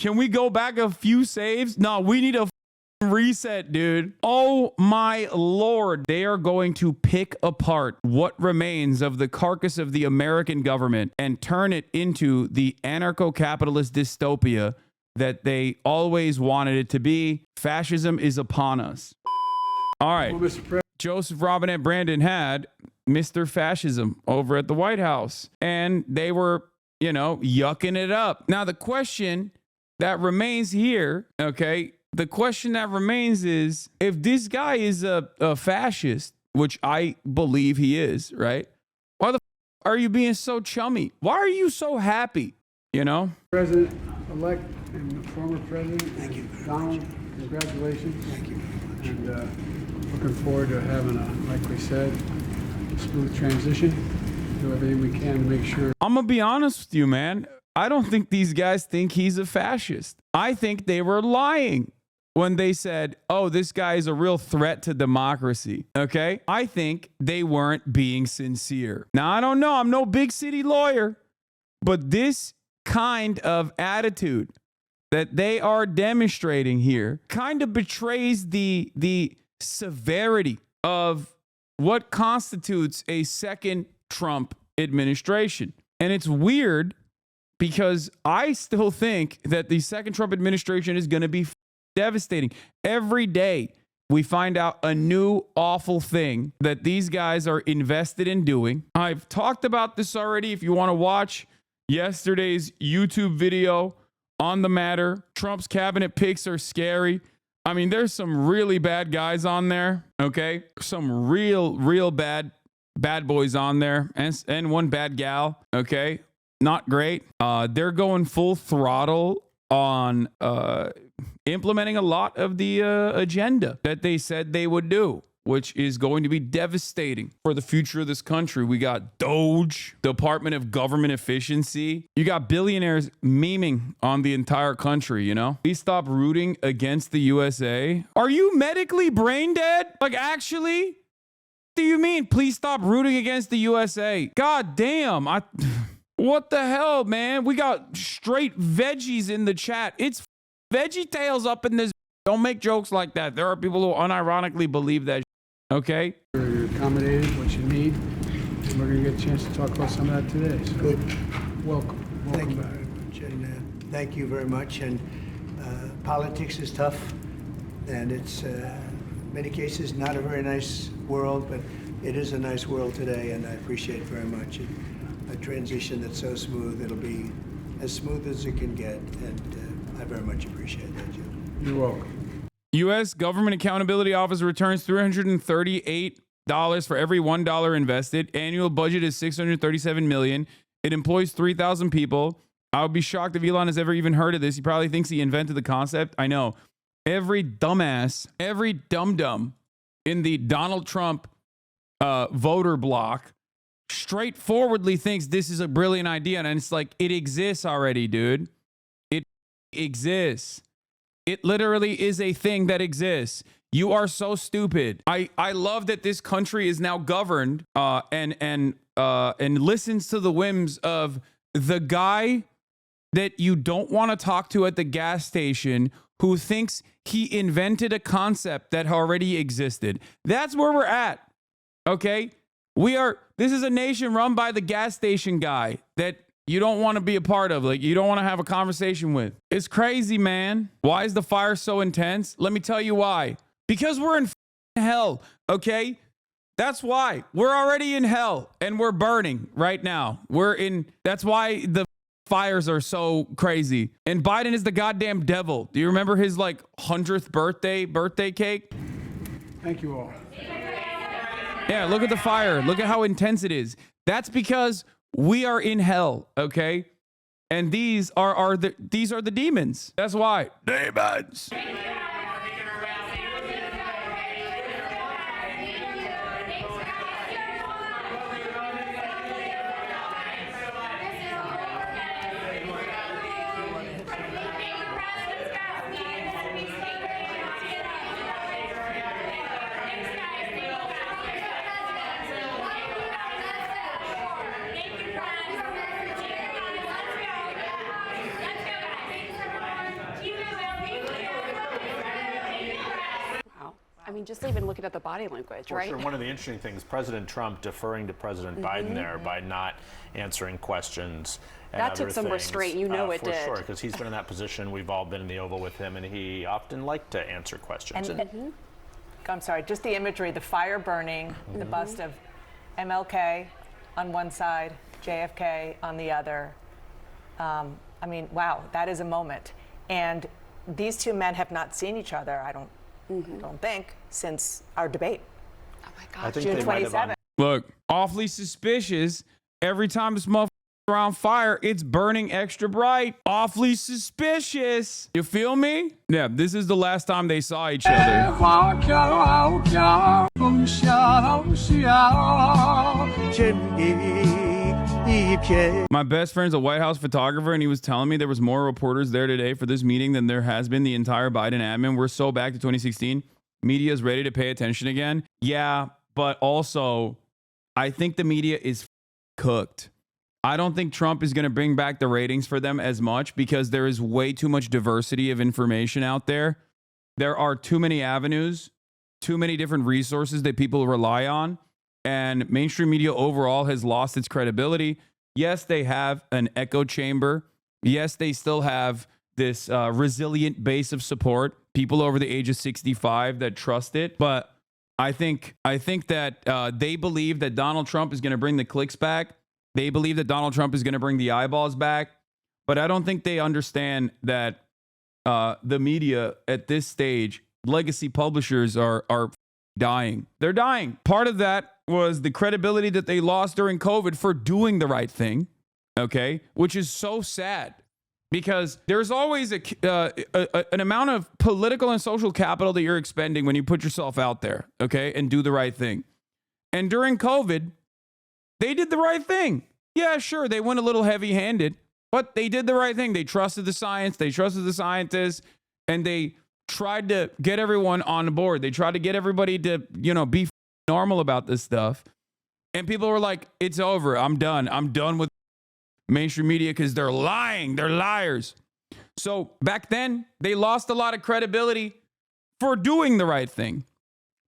Can we go back a few saves? No, we need a reset, dude. Oh my Lord. They are going to pick apart what remains of the carcass of the American government and turn it into the anarcho-capitalist dystopia that they always wanted it to be. Fascism is upon us. All right. Well, Mr. President. Joseph Robinette Brandon had Mr. Fascism over at the White House, and they were, you know, yucking it up. Now, the question that remains here, okay, the question that remains is, if this guy is a fascist, which I believe he is, right? Why the are you being so chummy? Why are you so happy? You know? President-elect and former president. Thank you. Donald, congratulations. Thank you very much. And looking forward to having a, like we said, smooth transition. Do everything we can to make sure. I'm going to be honest with you, man. I don't think these guys think he's a fascist. I think they were lying when they said, oh, this guy is a real threat to democracy. Okay? I think they weren't being sincere. Now, I don't know. I'm no big city lawyer, but this kind of attitude that they are demonstrating here kind of betrays the severity of what constitutes a second Trump administration. And it's weird because I still think that the second Trump administration is going to be devastating. Every day we find out a new awful thing that these guys are invested in doing. I've talked about this already. If you want to watch yesterday's YouTube video on the matter, Trump's cabinet picks are scary. I mean, there's some really bad guys on there, okay? Some real bad boys on there, and one bad gal, okay? Not great. They're going full throttle on implementing a lot of the agenda that they said they would do, which is going to be devastating for the future of this country. We got Doge, Department of Government Efficiency. You got billionaires memeing on the entire country, you know? Please stop rooting against the USA. Are you medically brain dead? Like, actually? What do you mean, please stop rooting against the USA? God damn. What the hell, man? We got straight veggies in the chat. It's Veggie Tales up in this. Don't make jokes like that. There are people who unironically believe that. Okay? You're accommodated, what you need. And we're going to get a chance to talk about some of that today. So Good. welcome. Thank you Welcome back. very much. And thank you very much. And politics is tough. And it's, in many cases, not a very nice world, but it is a nice world today. And I appreciate very much a transition that's so smooth. It'll be as smooth as it can get. And I very much appreciate that, Jim. You're welcome. U.S. Government Accountability Office returns $338 for every $1 invested. Annual budget is $637 million. It employs 3,000 people. I would be shocked if Elon has ever even heard of this. He probably thinks he invented the concept. I know. Every dumbass, every dum-dum in the Donald Trump voter bloc straightforwardly thinks this is a brilliant idea. And it's like, it exists already, dude. It exists. It literally is a thing that exists. You are so stupid. I love that this country is now governed and listens to the whims of the guy that you don't want to talk to at the gas station who thinks he invented a concept that already existed. That's where we're at. Okay? This is a nation run by the gas station guy that you don't want to be a part of. Like, you don't want to have a conversation with. It's crazy, man. Why is the fire so intense? Let me tell you why. Because we're in hell, okay? That's why. We're already in hell and we're burning right now. That's why the fires are so crazy. And Biden is the goddamn devil. Do you remember his 100th birthday cake? Thank you all. Yeah, look at the fire. Look at how intense it is. That's because we are in hell, okay? And these are the demons. That's why. Demons. mean, just even looking at the body language, For right? sure. One of the interesting things, President Trump deferring to President Biden there by not answering questions. And That other took some things, restraint, you know it for did. For sure, because he's been in that position. We've all been in the Oval with him, and he often liked to answer questions. I'm sorry, just the imagery, the fire burning, the bust of MLK on one side, JFK on the other. I mean, wow, that is a moment. And these two men have not seen each other, I don't think, since our debate. Oh my I gosh. think June they might have 27th. Look, awfully suspicious. Every time this motherfucker around fire, it's burning extra bright. Awfully suspicious. You feel me? Yeah, this is the last time they saw each other. My best friend's a White House photographer, and he was telling me there was more reporters there today for this meeting than there has been the entire Biden admin. We're so back to 2016. Media's ready to pay attention again. Yeah, but also, I think the media is cooked. I don't think Trump is going to bring back the ratings for them as much because there is way too much diversity of information out there. There are too many avenues, too many different resources that people rely on. And mainstream media overall has lost its credibility. Yes, they have an echo chamber. Yes, they still have this resilient base of support, people over the age of 65 that trust it. But I think that they believe that Donald Trump is going to bring the clicks back. They believe that Donald Trump is going to bring the eyeballs back. But I don't think they understand that the media at this stage, legacy publishers are dying. They're dying. Part of that was the credibility that they lost during COVID for doing the right thing, okay, which is so sad because there's always an amount of political and social capital that you're expending when you put yourself out there, okay, and do the right thing. And during COVID, they did the right thing. Yeah, sure, they went a little heavy-handed, but they did the right thing. They trusted the science, they trusted the scientists, and they tried to get everyone on board. They tried to get everybody to, be normal about this stuff. And people were like, it's over. I'm done. I'm done with mainstream media because they're lying. They're liars. So back then, they lost a lot of credibility for doing the right thing.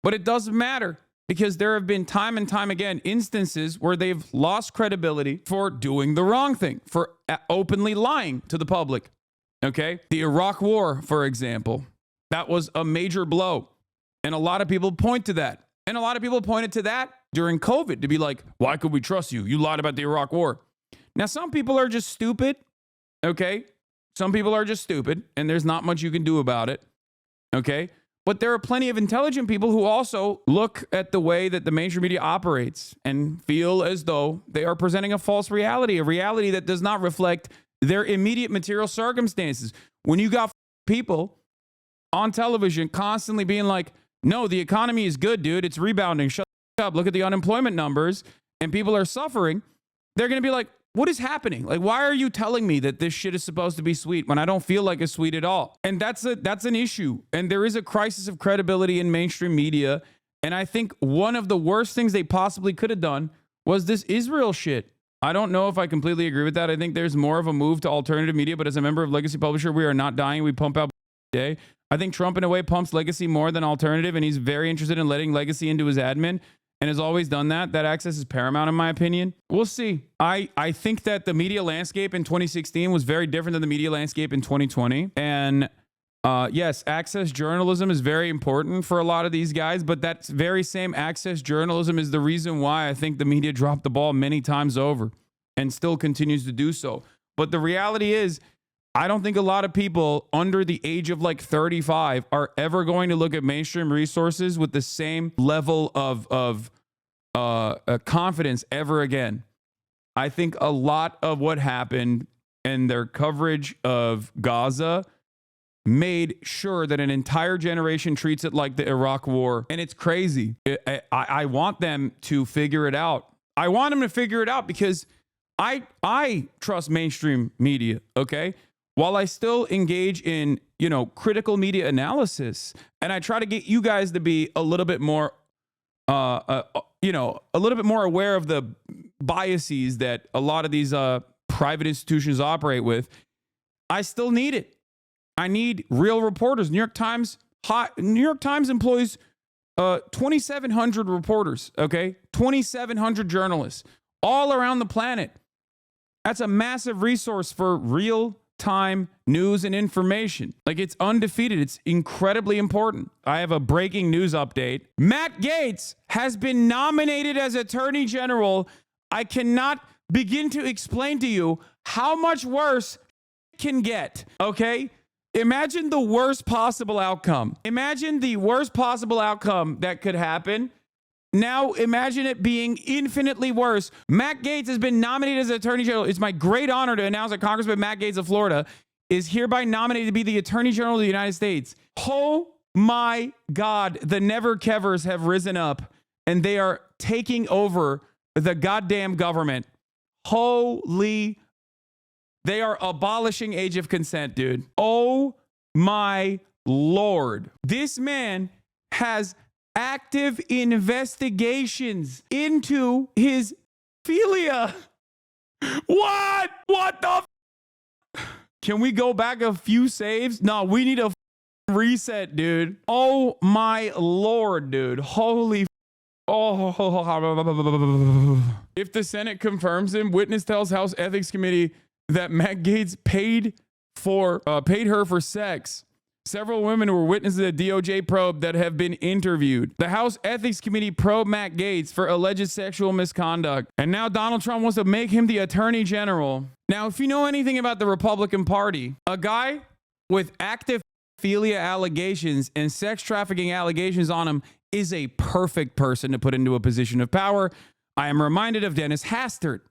But it doesn't matter because there have been time and time again instances where they've lost credibility for doing the wrong thing, for openly lying to the public. Okay? The Iraq War, for example, that was a major blow. And a lot of people point to that. And a lot of people pointed to that during COVID to be like, why could we trust you? You lied about the Iraq War. Now, some people are just stupid, okay? Some people are just stupid, and there's not much you can do about it, okay? But there are plenty of intelligent people who also look at the way that the mainstream media operates and feel as though they are presenting a false reality, a reality that does not reflect their immediate material circumstances. When you got people on television constantly being like, no, the economy is good, dude. It's rebounding. Shut up. Look at the unemployment numbers. And people are suffering. They're going to be like, what is happening? Like, why are you telling me that this shit is supposed to be sweet when I don't feel like it's sweet at all? And that's an issue. And there is a crisis of credibility in mainstream media. And I think one of the worst things they possibly could have done was this Israel shit. I don't know if I completely agree with that. I think there's more of a move to alternative media. But as a member of Legacy Publisher, we are not dying. We pump out day. I think Trump, in a way, pumps Legacy more than alternative, and he's very interested in letting Legacy into his admin and has always done that. That access is paramount, in my opinion. We'll see. I think that the media landscape in 2016 was very different than the media landscape in 2020. And yes, access journalism is very important for a lot of these guys, but that very same access journalism is the reason why I think the media dropped the ball many times over and still continues to do so. But the reality is, I don't think a lot of people under the age of like 35 are ever going to look at mainstream resources with the same level of confidence ever again. I think a lot of what happened and their coverage of Gaza made sure that an entire generation treats it like the Iraq War. And it's crazy. I want them to figure it out. I want them to figure it out because I trust mainstream media, okay? While I still engage in, critical media analysis, and I try to get you guys to be a little bit more, a little bit more aware of the biases that a lot of these private institutions operate with, I still need it. I need real reporters. New York Times employs 2,700 reporters, okay? 2,700 journalists all around the planet. That's a massive resource for real-time news and information. Like, it's undefeated. It's incredibly important. I have a breaking news update. Matt Gaetz has been nominated as Attorney General. I cannot begin to explain to you how much worse it can get, okay? Imagine the worst possible outcome. Imagine the worst possible outcome that could happen. Now imagine it being infinitely worse. Matt Gaetz has been nominated as Attorney General. It's my great honor to announce that Congressman Matt Gaetz of Florida is hereby nominated to be the Attorney General of the United States. Oh my God, the never-kevers have risen up and they are taking over the goddamn government. Holy, they are abolishing age of consent, dude. Oh my Lord. This man has active investigations into his philia. What? What the? Can we go back a few saves? No, we need a reset, dude. Oh my Lord, dude. Holy. Oh. If the Senate confirms him, witness tells House Ethics Committee that Matt Gaetz paid her for sex. Several women were witnesses of the DOJ probe that have been interviewed. The House Ethics Committee probed Matt Gaetz for alleged sexual misconduct. And now Donald Trump wants to make him the Attorney General. Now, if you know anything about the Republican Party, a guy with active philia allegations and sex trafficking allegations on him is a perfect person to put into a position of power. I am reminded of Dennis Hastert,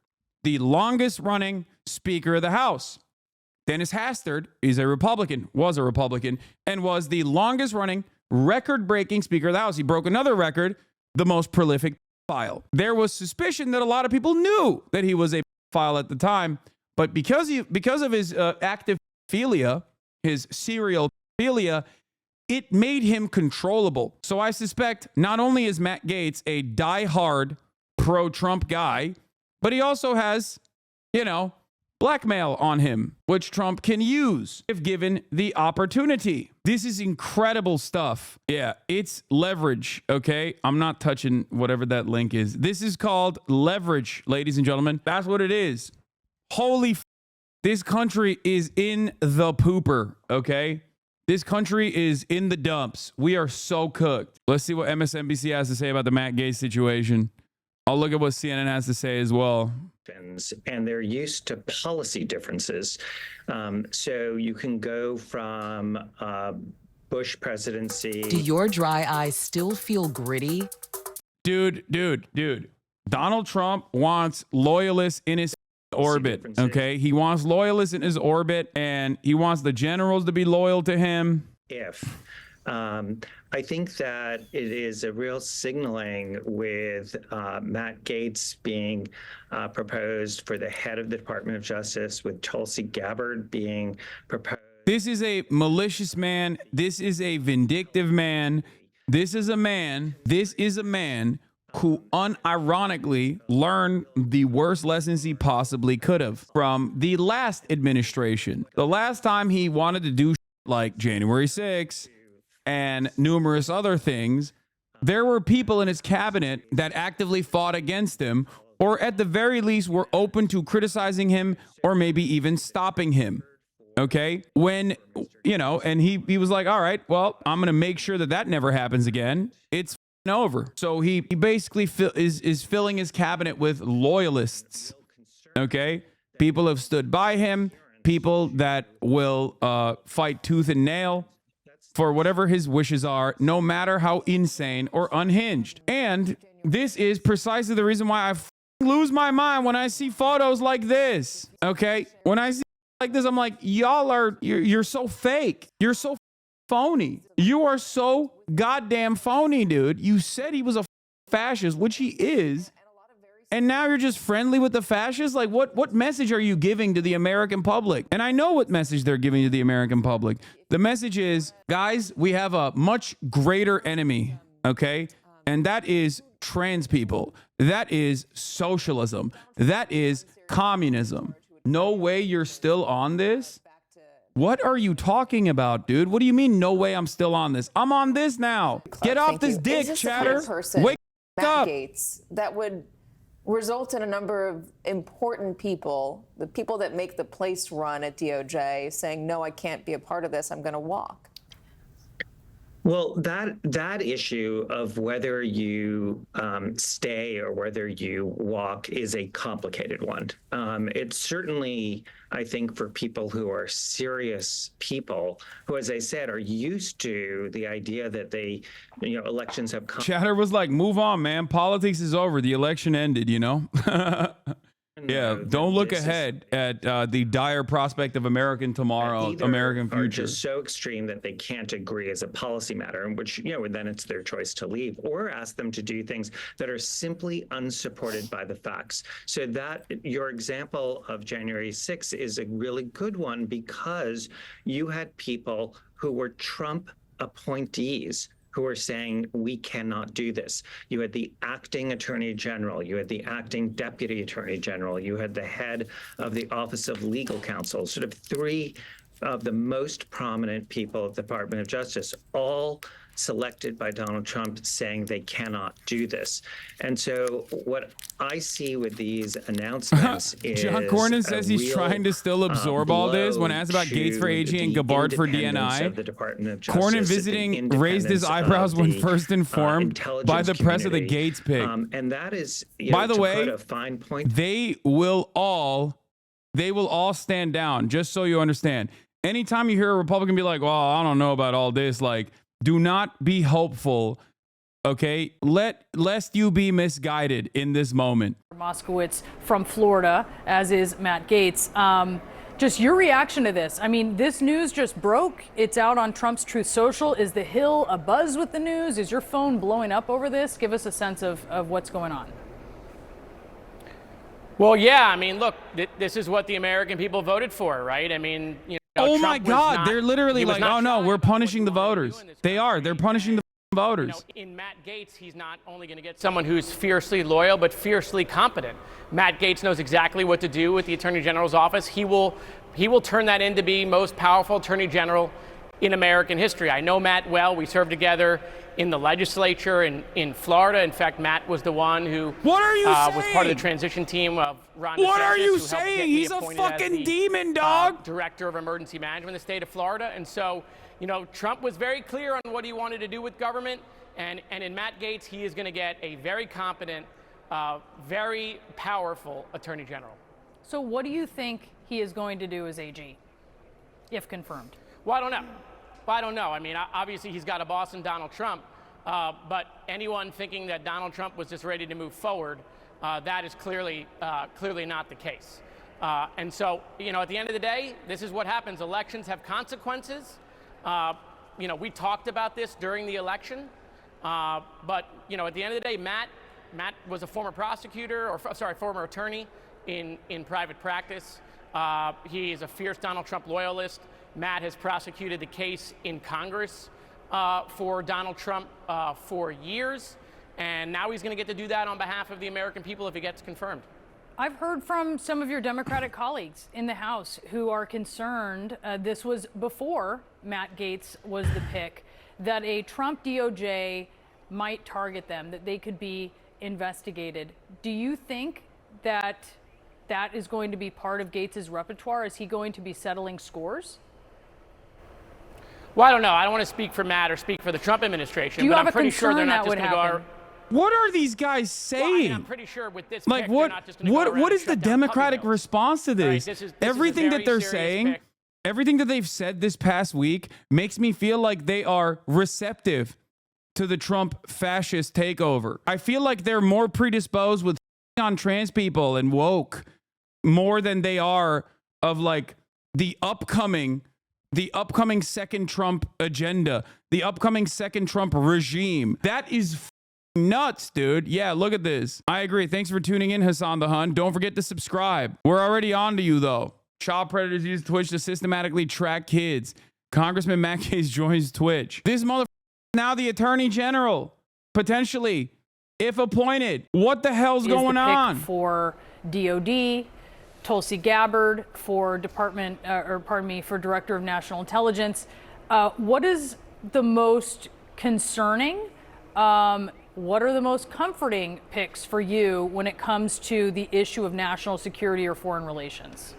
the longest running Speaker of the House. Dennis Hastert is a Republican, was a Republican, and was the longest running, record-breaking Speaker of the House. He broke another record, the most prolific pedophile. There was suspicion that a lot of people knew that he was a pedophile at the time, but because of his active philia, his serial philia, it made him controllable. So I suspect not only is Matt Gaetz a die-hard pro-Trump guy, but he also has, blackmail on him, which Trump can use if given the opportunity. This is incredible stuff. Yeah, it's leverage, okay? I'm not touching whatever that link is. This is called leverage, ladies and gentlemen. That's what it is. Holy this country is in the pooper, okay? This country is in the dumps. We are so cooked. Let's see what MSNBC has to say about the Matt Gaetz situation. I'll look at what CNN has to say as well. And they're used to policy differences. So you can go from Bush presidency. Do your dry eyes still feel gritty? Dude. Donald Trump wants loyalists in his orbit, okay? He wants loyalists in his orbit, and he wants the generals to be loyal to him. I think that it is a real signaling with Matt Gaetz being proposed for the head of the Department of Justice, with Tulsi Gabbard being proposed. This is a malicious man. This is a vindictive man. This is a man who unironically learned the worst lessons he possibly could have from the last administration. The last time he wanted to do like January 6th, and numerous other things, there were people in his cabinet that actively fought against him, or at the very least were open to criticizing him or maybe even stopping him. Okay? When, and he was like, all right, well, I'm going to make sure that never happens again. It's over. So he basically is filling his cabinet with loyalists. Okay? People have stood by him, people that will fight tooth and nail for whatever his wishes are, no matter how insane or unhinged. And this is precisely the reason why I lose my mind when I see photos like this. Okay? When I see like this, I'm like, you're so fake. You're so phony. You are so goddamn phony, dude. You said he was a fascist, which he is. And now you're just friendly with the fascists? Like, what message are you giving to the American public? And I know what message they're giving to the American public. The message is, guys, we have a much greater enemy, okay? And that is trans people. That is socialism. That is communism. No way you're still on this? What are you talking about, dude? What do you mean, no way I'm still on this? I'm on this now. Get off Thank this you. dick, Is this the kind chatter. of person, Wake Matt up. Gaetz, that would result in a number of important people, the people that make the place run at DOJ, saying, no, I can't be a part of this, I'm going to walk? Well, that issue of whether you stay or whether you walk is a complicated one. It's certainly, I think, for people who are serious people who, as I said, are used to the idea that elections have come. Chatter was like, move on, man. Politics is over. The election ended, you know? Yeah, don't look ahead at the dire prospect of American tomorrow, American future. Are just so extreme that they can't agree as a policy matter, in which, then it's their choice to leave, or ask them to do things that are simply unsupported by the facts. So that your example of January 6th is a really good one, because you had people who were Trump appointees who are saying, we cannot do this. You had the acting attorney general, you had the acting deputy attorney general, you had the head of the Office of Legal Counsel, sort of three of the most prominent people at the Department of Justice, all selected by Donald Trump, saying they cannot do this. And so what I see with these announcements is John Cornyn says he's trying to still absorb all this. When asked about Gaetz for AG and Gabbard for DNI, Cornyn visiting raised his eyebrows when first informed by the press of the Gaetz pick. And that is, by the to way, put a fine point. they will all stand down, just so you understand. Anytime you hear a Republican be like, well, I don't know about all this, like, do not be hopeful, okay? Lest you be misguided in this moment. Moskowitz from Florida, as is Matt Gaetz. Just your reaction to this. I mean, this news just broke. It's out on Trump's Truth Social. Is the Hill abuzz with the news? Is your phone blowing up over this? Give us a sense of what's going on. Well, yeah, I mean, look, this is what the American people voted for, right? I mean, oh my God, they're literally like, oh no, we're punishing the voters. They are. They're punishing the voters. In Matt Gaetz, he's not only going to get someone who's fiercely loyal, but fiercely competent. Matt Gaetz knows exactly what to do with the Attorney General's office. He will turn that into be most powerful Attorney General in American history. I know Matt well. We served together in the legislature in Florida. In fact, Matt was the one who was part of the transition team of Ron DeSantis. What are you saying? He's a fucking demon, dog. Director of Emergency Management in the state of Florida. And so, Trump was very clear on what he wanted to do with government. And in Matt Gaetz, he is going to get a very competent, very powerful Attorney General. So what do you think he is going to do as AG, if confirmed? Well, I don't know. I mean, obviously he's got a boss in Donald Trump, but anyone thinking that Donald Trump was just ready to move forward, that is clearly not the case. And so, at the end of the day, this is what happens. Elections have consequences. We talked about this during the election, but at the end of the day, Matt was a former prosecutor, former attorney in private practice. He is a fierce Donald Trump loyalist. Matt has prosecuted the case in Congress for Donald Trump for years, and now he's going to get to do that on behalf of the American people if it gets confirmed. I've heard from some of your Democratic colleagues in the House who are concerned, this was before Matt Gaetz was the pick, that a Trump DOJ might target them, that they could be investigated. Do you think that is going to be part of Gaetz's repertoire? Is he going to be settling scores? Well, I don't know. I don't want to speak for Matt or speak for the Trump administration, but I'm pretty sure they're not just going to go. What are these guys saying? I'm pretty sure with this like, pick, they're not just going to go around what is the and shut down Democratic puppy mills. response to this? Right, this is everything that they're saying, pick. everything that they've said this past week makes me feel like they are receptive to the Trump fascist takeover. I feel like they're more predisposed with on trans people and woke more than they are of like the upcoming second Trump agenda, the upcoming second Trump regime. That is nuts, dude. Yeah, look at this. I agree. Thanks for tuning in, Hasan the Hun. Don't forget to subscribe. We're already on to you, though. Child predators use Twitch to systematically track kids. Congressman Matt Gaetz joins Twitch. This motherfucker is now the Attorney General, potentially, if appointed. What the hell's going on? For DOD, Tulsi Gabbard for for Director of National Intelligence. What is the most concerning? What are the most comforting picks for you when it comes to the issue of national security or foreign relations?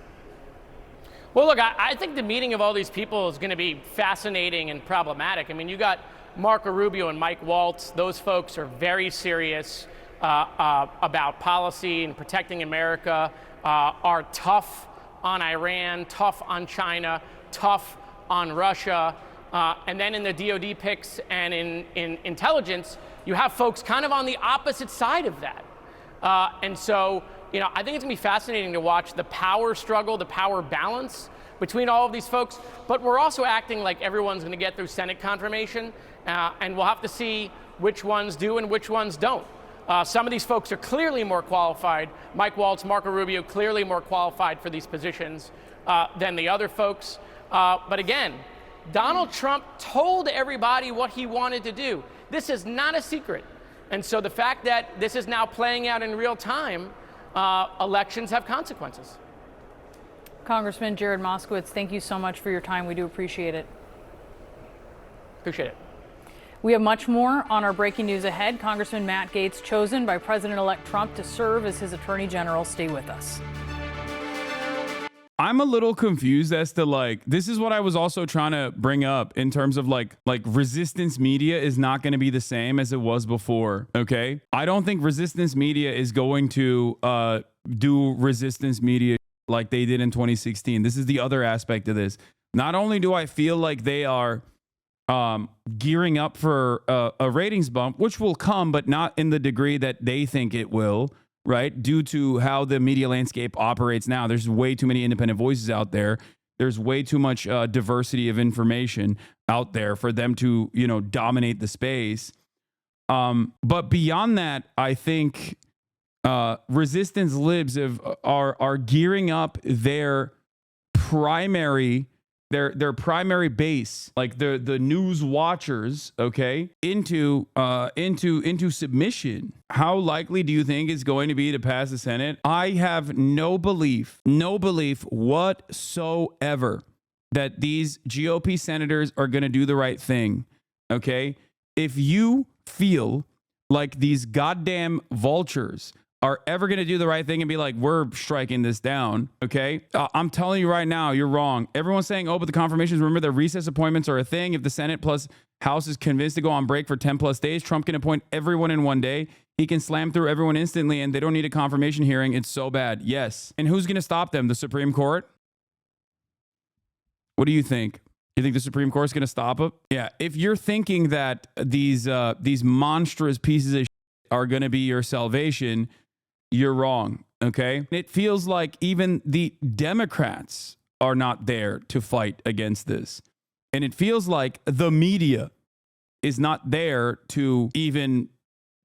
Well, look, I think the meeting of all these people is going to be fascinating and problematic. I mean, you got Marco Rubio and Mike Waltz. Those folks are very serious about policy and protecting America, are tough on Iran, tough on China, tough on Russia. And then in the DOD picks and in intelligence, you have folks kind of on the opposite side of that. And so, you know, I think it's gonna be fascinating to watch the power struggle, the power balance between all of these folks. But we're also acting like everyone's gonna get through Senate confirmation, and we'll have to see which ones do and which ones don't. Some of these folks are clearly more qualified. Mike Waltz, Marco Rubio, clearly more qualified for these positions than the other folks. But again, Donald Trump told everybody what he wanted to do. This is not a secret. And so the fact that this is now playing out in real time, elections have consequences. Congressman Jared Moskowitz, thank you so much for your time. We do appreciate it. Appreciate it. We have much more on our breaking news ahead. Congressman Matt Gaetz chosen by President-elect Trump to serve as his Attorney General. Stay with us. I'm a little confused as to, like, this is what I was also trying to bring up in terms of like resistance media is not going to be the same as it was before. Okay. I don't think resistance media is going to do resistance media like they did in 2016. This is the other aspect of this. Not only do I feel like they are gearing up for a ratings bump, which will come, but not in the degree that they think it will. Right? Due to how the media landscape operates now, there's way too many independent voices out there. There's way too much diversity of information out there for them to, you know, dominate the space. But beyond that, I think resistance libs are gearing up their primary base, like the news watchers, okay, into submission. How likely do you think it's going to be to pass the Senate? I have no belief whatsoever that these GOP senators are going to do the right thing. Okay, if you feel like these goddamn vultures are ever going to do the right thing and be like, we're striking this down, okay? I'm telling you right now, you're wrong. Everyone's saying, oh, but the confirmations, remember the recess appointments are a thing. If the Senate plus House is convinced to go on break for 10 plus days, Trump can appoint everyone in one day. He can slam through everyone instantly and they don't need a confirmation hearing. It's so bad. Yes. And who's going to stop them? The Supreme Court? What do you think? You think the Supreme Court's going to stop it? Yeah. If you're thinking that these monstrous pieces of shit are going to be your salvation, you're wrong, okay? It feels like even the Democrats are not there to fight against this. And it feels like the media is not there to even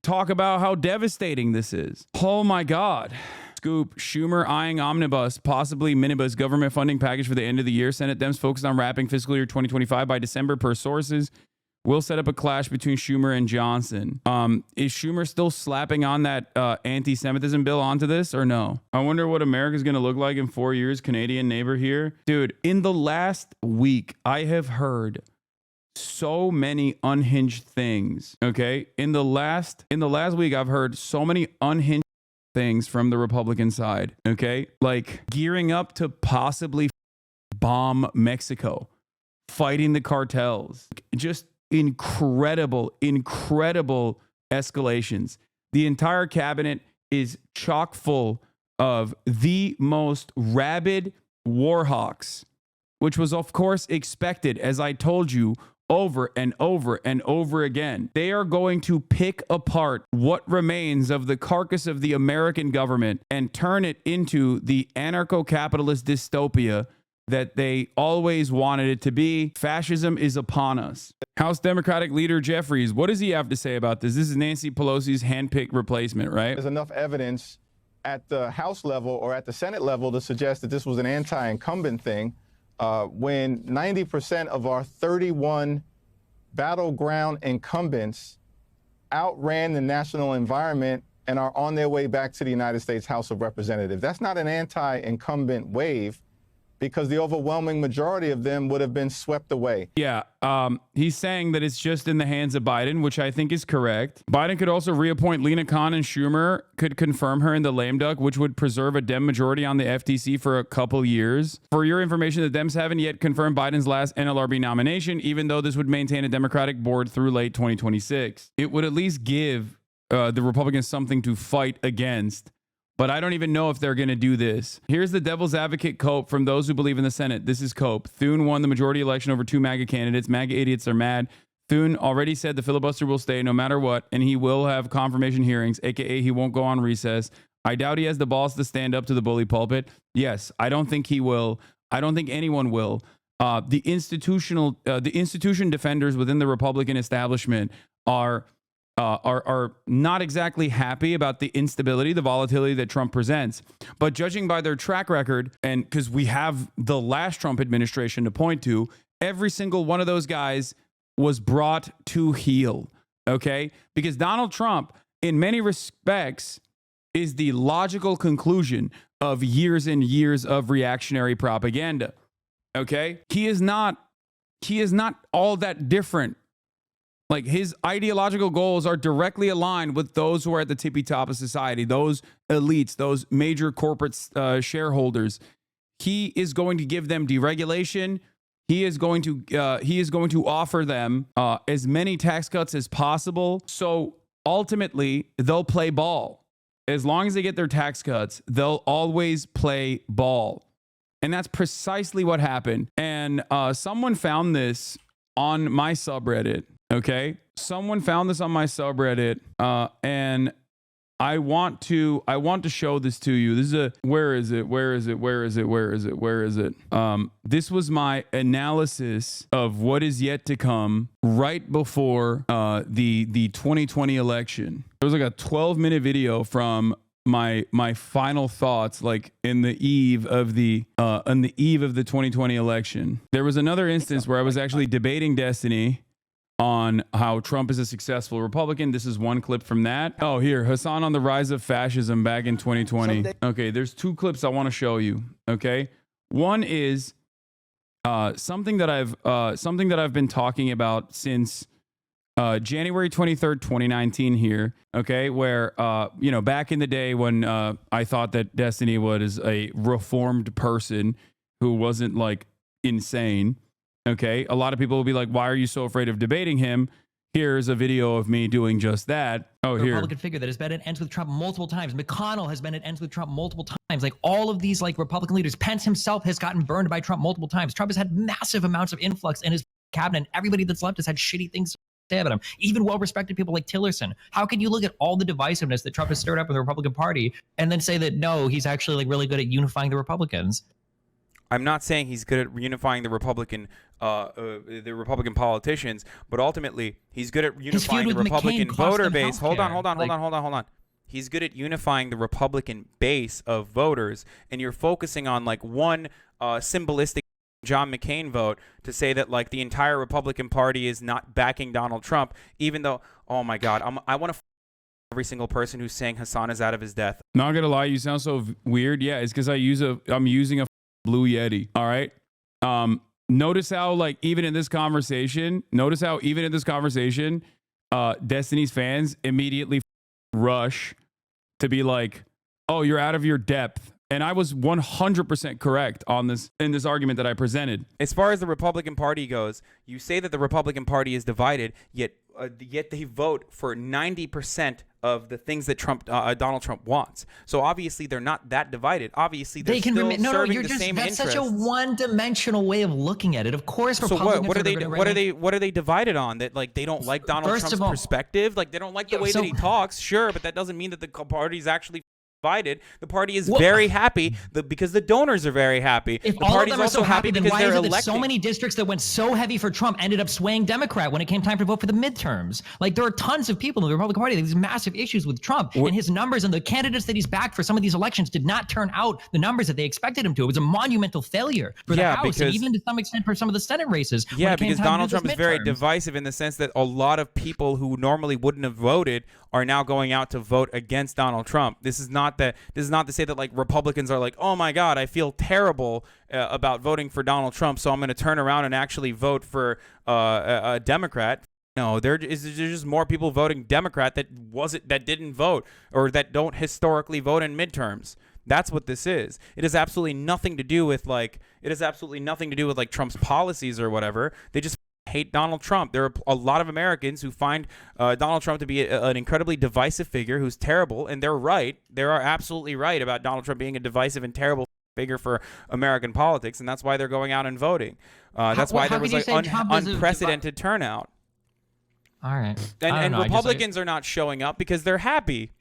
talk about how devastating this is. Oh my God. Scoop, Schumer eyeing omnibus, possibly minibus government funding package for the end of the year. Senate Dems focused on wrapping fiscal year 2025 by December per sources. Will set up a clash between Schumer and Johnson. Is Schumer still slapping on that anti-Semitism bill onto this or no? I wonder what America's going to look like in 4 years, Canadian neighbor here. Dude, in the last week, I have heard so many unhinged things, okay? In the last week, I've heard so many unhinged things from the Republican side, okay? Like gearing up to possibly bomb Mexico, fighting the cartels, just incredible escalations. The entire cabinet is chock full of the most rabid war hawks, which was of course expected, as I told you over and over and over again. They are going to pick apart what remains of the carcass of the American government and turn it into the anarcho-capitalist dystopia that they always wanted it to be. Fascism is upon us. House Democratic Leader Jeffries, what does he have to say about this? This is Nancy Pelosi's handpicked replacement, right? There's enough evidence at the House level or at the Senate level to suggest that this was an anti-incumbent thing when 90% of our 31 battleground incumbents outran the national environment and are on their way back to the United States House of Representatives. That's not an anti-incumbent wave, because the overwhelming majority of them would have been swept away. Yeah, he's saying that it's just in the hands of Biden, which I think is correct. Biden could also reappoint Lena Khan, and Schumer could confirm her in the lame duck, which would preserve a Dem majority on the FTC for a couple years. For your information, the Dems haven't yet confirmed Biden's last NLRB nomination, even though this would maintain a Democratic board through late 2026. It would at least give the Republicans something to fight against. But I don't even know if they're going to do this. Here's the devil's advocate Cope from those who believe in the Senate. This is Cope. Thune won the majority election over 2 MAGA candidates. MAGA idiots are mad. Thune already said the filibuster will stay no matter what, and he will have confirmation hearings, aka he won't go on recess. I doubt he has the balls to stand up to the bully pulpit. Yes, I don't think he will. I don't think anyone will. The institution defenders within the Republican establishment are not exactly happy about the instability, the volatility that Trump presents. But judging by their track record, and because we have the last Trump administration to point to, every single one of those guys was brought to heel, okay? Because Donald Trump, in many respects, is the logical conclusion of years and years of reactionary propaganda, okay? He is not all that different. Like, his ideological goals are directly aligned with those who are at the tippy top of society, those elites, those major corporate shareholders. He is going to give them deregulation. He is going to offer them as many tax cuts as possible. So ultimately, they'll play ball. As long as they get their tax cuts, they'll always play ball. And that's precisely what happened. And someone found this on my subreddit. Okay, someone found this on my subreddit, and I want to show this to you. This is where is it? This was my analysis of what is yet to come right before the 2020 election. It was like a 12-minute video from my final thoughts, like in the eve of the 2020 election. There was another instance where I was actually debating Destiny on how Trump is a successful Republican. This is one clip from that. Oh, here, Hasan on the rise of fascism back in 2020. Okay, there's 2 clips I want to show you. Okay, one is something that I've been talking about since January 23rd, 2019 here. Okay, where back in the day when I thought that Destiny was a reformed person who wasn't like insane. Okay, a lot of people will be like, why are you so afraid of debating him? Here's a video of me doing just that. Oh, here. Republican figure that has been at ends with Trump multiple times. McConnell has been at ends with Trump multiple times. Like, all of these like Republican leaders. Pence himself has gotten burned by Trump multiple times. Trump has had massive amounts of influx in his cabinet. Everybody that's left has had shitty things to say about him. Even well-respected people like Tillerson. How can you look at all the divisiveness that Trump has stirred up in the Republican Party and then say that, no, he's actually like really good at unifying the Republicans? I'm not saying he's good at unifying the Republican politicians, but ultimately he's good at unifying the Republican voter base. Hold on. He's good at unifying the Republican base of voters, and you're focusing on like one symbolistic John McCain vote to say that like the entire Republican Party is not backing Donald Trump, even though, oh my God, I want to every single person who's saying Hasan is out of his depth. Not gonna lie, you sound so weird. Yeah, it's because I'm using a Blue Yeti. All right. Notice how like even in this conversation, Destiny's fans immediately rush to be like, oh, you're out of your depth. And I was 100% correct on this in this argument that I presented. As far as the Republican Party goes, you say that the Republican Party is divided, yet they vote for 90% of the things that Donald Trump wants. So obviously they're not that divided. Obviously they're still serving the same interests. That's such a one-dimensional way of looking at it. Of course, Republicans what are they divided on? That like they don't like Donald Trump's perspective? Like they don't like the way that he talks? Sure, but that doesn't mean that the party's actually divided. The party is very happy because the donors are very happy. If the all of party's them are also so happy, then because why they're is it that electing. so many districts that went so heavy for Trump ended up swaying Democrat when it came time to vote for the midterms? Like, there are tons of people in the Republican Party that have these massive issues with Trump, and his numbers and the candidates that he's backed for some of these elections did not turn out the numbers that they expected him to. It was a monumental failure for the House, and even to some extent for some of the Senate races. Yeah, because Donald Trump is very divisive in the sense that a lot of people who normally wouldn't have voted are now going out to vote against Donald Trump. This is not to say that like Republicans are like, oh my God, I feel terrible about voting for Donald Trump, so I'm going to turn around and actually vote for a Democrat. No, there's just more people voting Democrat that didn't vote or that don't historically vote in midterms. That's what this is. It has absolutely nothing to do with like Trump's policies or whatever. They just hate Donald Trump. There are a lot of Americans who find Donald Trump to be an incredibly divisive figure who's terrible, and they're right. They are absolutely right about Donald Trump being a divisive and terrible figure for American politics, and that's why they're going out and voting. That's why there was like unprecedented turnout. All right. And Republicans are not showing up because they're happy.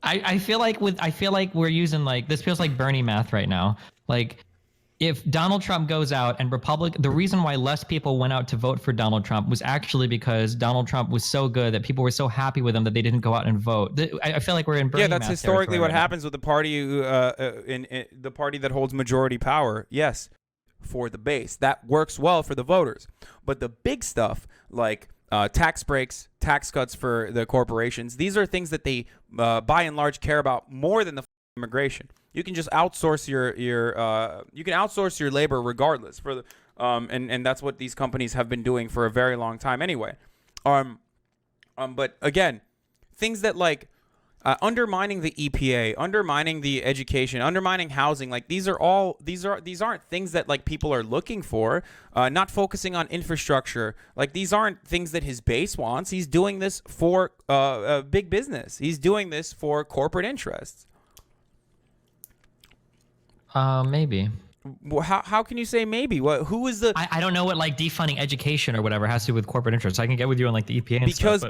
I feel like we're using like, this feels like Bernie math right now. Like, if Donald Trump goes out and the reason why less people went out to vote for Donald Trump was actually because Donald Trump was so good that people were so happy with him that they didn't go out and vote. I feel like we're in Bernie math. Yeah, that's historically what happens with the party, in the party that holds majority power. Yes, for the base, that works well for the voters. But the big stuff like tax breaks, tax cuts for the corporations, these are things that they by and large care about more than the immigration. You can just outsource your labor regardless for the and that's what these companies have been doing for a very long time anyway. But again, things that like undermining the EPA, undermining the education, undermining housing, like these aren't things that like people are looking for. Not focusing on infrastructure, like these aren't things that his base wants. He's doing this for big business. He's doing this for corporate interests. Maybe. How can you say maybe? Who is the? I don't know what like defunding education or whatever has to do with corporate interests. I can get with you on like the EPA and because stuff,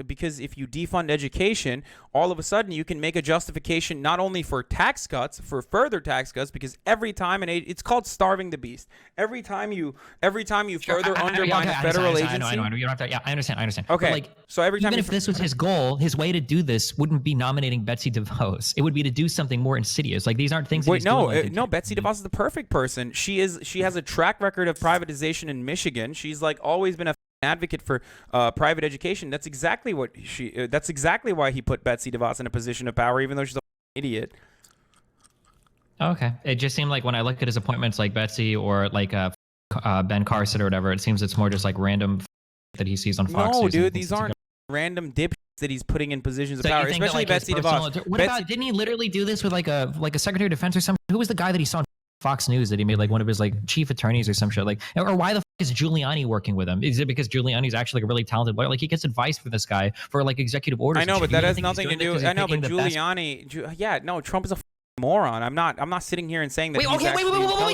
because if you defund education, all of a sudden you can make a justification not only for tax cuts, for further tax cuts, because every time it's called starving the beast. Every time you further undermine a federal agency. I know. You don't have to. Yeah, I understand. Okay. But like, so every time even if this was his goal, his way to do this wouldn't be nominating Betsy DeVos. It would be to do something more insidious. Like these aren't things. Wait, no, Betsy DeVos is the perfect person. She has a track record of privatization in Michigan. She's like always been a advocate for private education. That's exactly what that's exactly why he put Betsy DeVos in a position of power, even though she's an idiot. Okay. It just seemed like when I look at his appointments, like Betsy or like Ben Carson or whatever, it seems it's more just like random that he sees on Fox. No, dude, these aren't random dipshits that he's putting in positions of power, especially Betsy DeVos. What about, didn't he literally do this with like a Secretary of Defense or something? Who was the guy that he saw on Fox News that he made like one of his like chief attorneys or some shit? Like, or why the is Giuliani working with him? Is it because Giuliani's actually like a really talented lawyer? Like he gets advice from this guy for like executive orders. I know, but that has nothing to do. I know, but Giuliani. No, Trump is a moron. I'm not sitting here and saying that. Wait,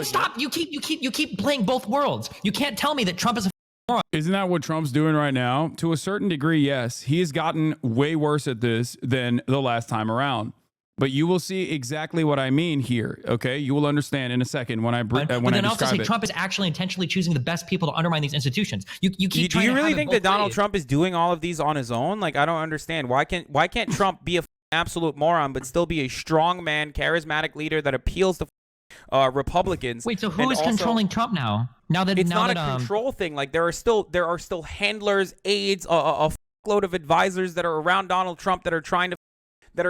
stop! You keep playing both worlds. You can't tell me that Trump is a moron. Isn't that what Trump's doing right now? To a certain degree, yes. He has gotten way worse at this than the last time around. But you will see exactly what I mean here, okay? You will understand in a second when I describe it. But then also say Trump is actually intentionally choosing the best people to undermine these institutions. You keep Do you really think that Donald Trump is doing all of these on his own? Like, I don't understand. Why can't Trump be a absolute moron but still be a strong man, charismatic leader that appeals to Republicans? Wait, so who is controlling Trump now? It's not a control thing. Like there are still handlers, aides, a load of advisors that are around Donald Trump that are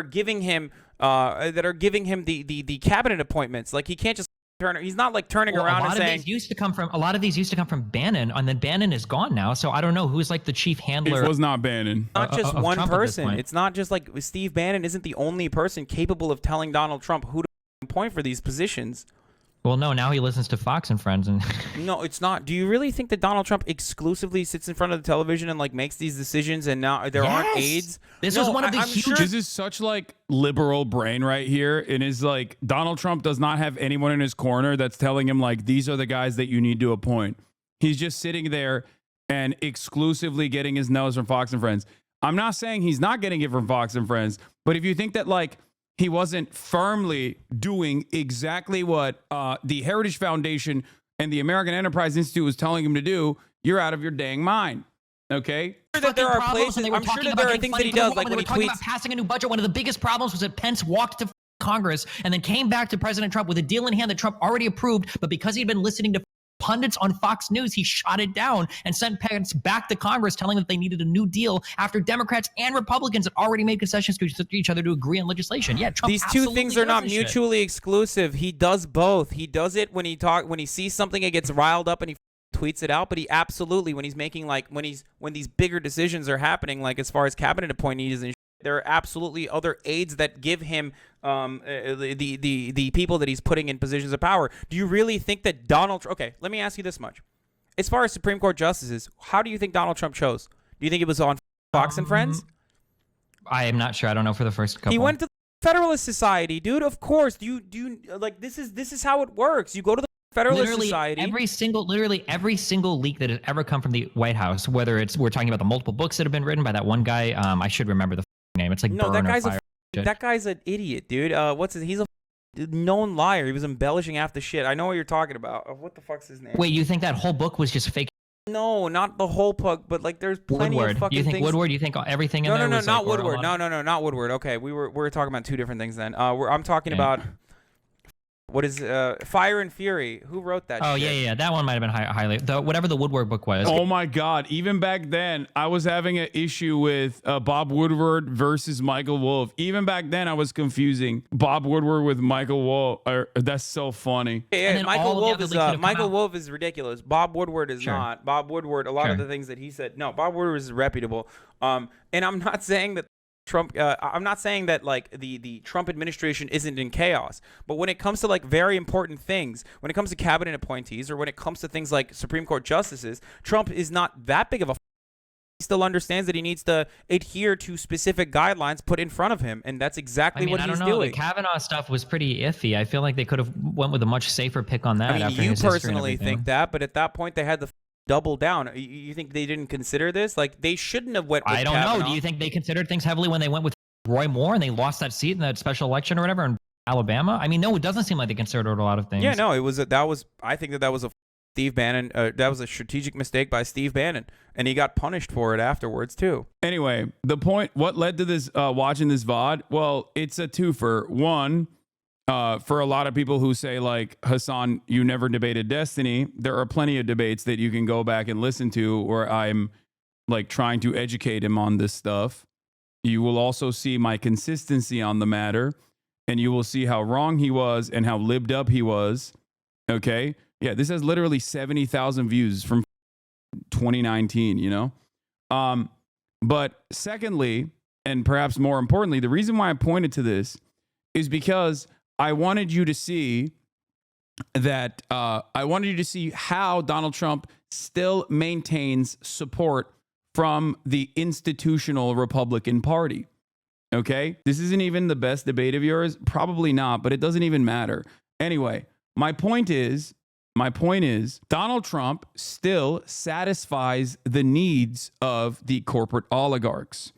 giving him the cabinet appointments. Like he can't just he's not like turning around and saying. A lot of these used to come from Bannon, and then Bannon is gone now. So I don't know who's like the chief handler. It was not Bannon. Not just one person. It's not just like Steve Bannon isn't the only person capable of telling Donald Trump who to appoint for these positions. Well, no, now he listens to Fox and Friends. And no, it's not. Do you really think that Donald Trump exclusively sits in front of the television and like makes these decisions and now there aren't aides? This was one of the huge... This is such like liberal brain right here. And is like Donald Trump does not have anyone in his corner that's telling him like, these are the guys that you need to appoint. He's just sitting there and exclusively getting his nose from Fox and Friends. I'm not saying he's not getting it from Fox and Friends, but if you think that like he wasn't firmly doing exactly what the Heritage Foundation and the American Enterprise Institute was telling him to do, you're out of your dang mind. Okay? That there are places. I'm sure that there are things that he does, like when he tweets about passing a new budget. One of the biggest problems was that Pence walked to Congress and then came back to President Trump with a deal in hand that Trump already approved, but because he'd been listening to pundits on Fox News, he shot it down and sent Pence back to Congress telling them that they needed a new deal after Democrats and Republicans had already made concessions to each other to agree on legislation. Yeah, Trump. These two things are not mutually exclusive. He does both. He does it when he sees something and gets riled up and he tweets it out, but he absolutely, when he's making like when these bigger decisions are happening, like as far as cabinet appointees and there are absolutely other aides that give him the people that he's putting in positions of power. Do you really think that Donald Trump... Okay, let me ask you this much. As far as Supreme Court justices, how do you think Donald Trump chose? Do you think it was on Fox and Friends? I am not sure. I don't know for the first couple. He went to the Federalist Society, dude. Of course. Do you like this is how it works. You go to the Federalist Society. Literally every single leak that has ever come from the White House, whether we're talking about the multiple books that have been written by that one guy, I should remember the name. It's like no, Byrne that guy's an idiot, dude. He's a known liar. He was embellishing half the shit. I know what you're talking about. What the fuck's his name? Wait, you think that whole book was just fake? No, not the whole book, but like there's plenty Woodward. of fucking You think things. Woodward? You think everything in there? No, was not like, Woodward. No, not Woodward. Okay, we were talking about two different things then. I'm talking about what is Fire and Fury. Who wrote that? Oh shit? yeah, that one might have been highly whatever the Woodward book was. Oh my God! Even back then, I was having an issue with Bob Woodward versus Michael Wolff. Even back then, I was confusing Bob Woodward with Michael Wolff. That's so funny. Yeah, Michael Wolff is ridiculous. Bob Woodward is not. Bob Woodward, a lot of the things that he said. No, Bob Woodward is reputable. And I'm not saying that Trump. I'm not saying that like the Trump administration isn't in chaos. But when it comes to like very important things, when it comes to cabinet appointees, or when it comes to things like Supreme Court justices, Trump is not that big of a. He still understands that he needs to adhere to specific guidelines put in front of him, and that's exactly what he's doing. The Kavanaugh stuff was pretty iffy. I feel like they could have went with a much safer pick on that. I mean, you personally think that, but at that point they had to double down. You think they didn't consider this? Like they shouldn't have went with Kavanaugh. Know. Do you think they considered things heavily when they went with Roy Moore and they lost that seat in that special election or whatever in Alabama? I mean, no, it doesn't seem like they considered a lot of things. Yeah, no, I think that was a Steve Bannon. That was a strategic mistake by Steve Bannon, and he got punished for it afterwards too. Anyway, the point, what led to this, watching this VOD? Well, it's a twofer. One, for a lot of people who say like, Hasan, you never debated destiny, there are plenty of debates that you can go back and listen to where I'm like trying to educate him on this stuff. You will also see my consistency on the matter, and you will see how wrong he was and how libbed up he was. Okay? Yeah, this has literally 70,000 views from 2019, you know? But secondly, and perhaps more importantly, the reason why I pointed to this is because I wanted you to see that how Donald Trump still maintains support from the institutional Republican Party. Okay? This isn't even the best debate of yours. Probably not, but it doesn't even matter. Anyway, my point is, Donald Trump still satisfies the needs of the corporate oligarchs.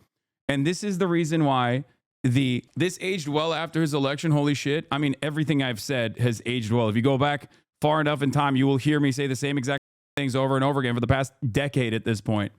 And this is the reason why this aged well after his election. Holy shit. I mean, everything I've said has aged well. If you go back far enough in time, you will hear me say the same exact things over and over again for the past decade at this point.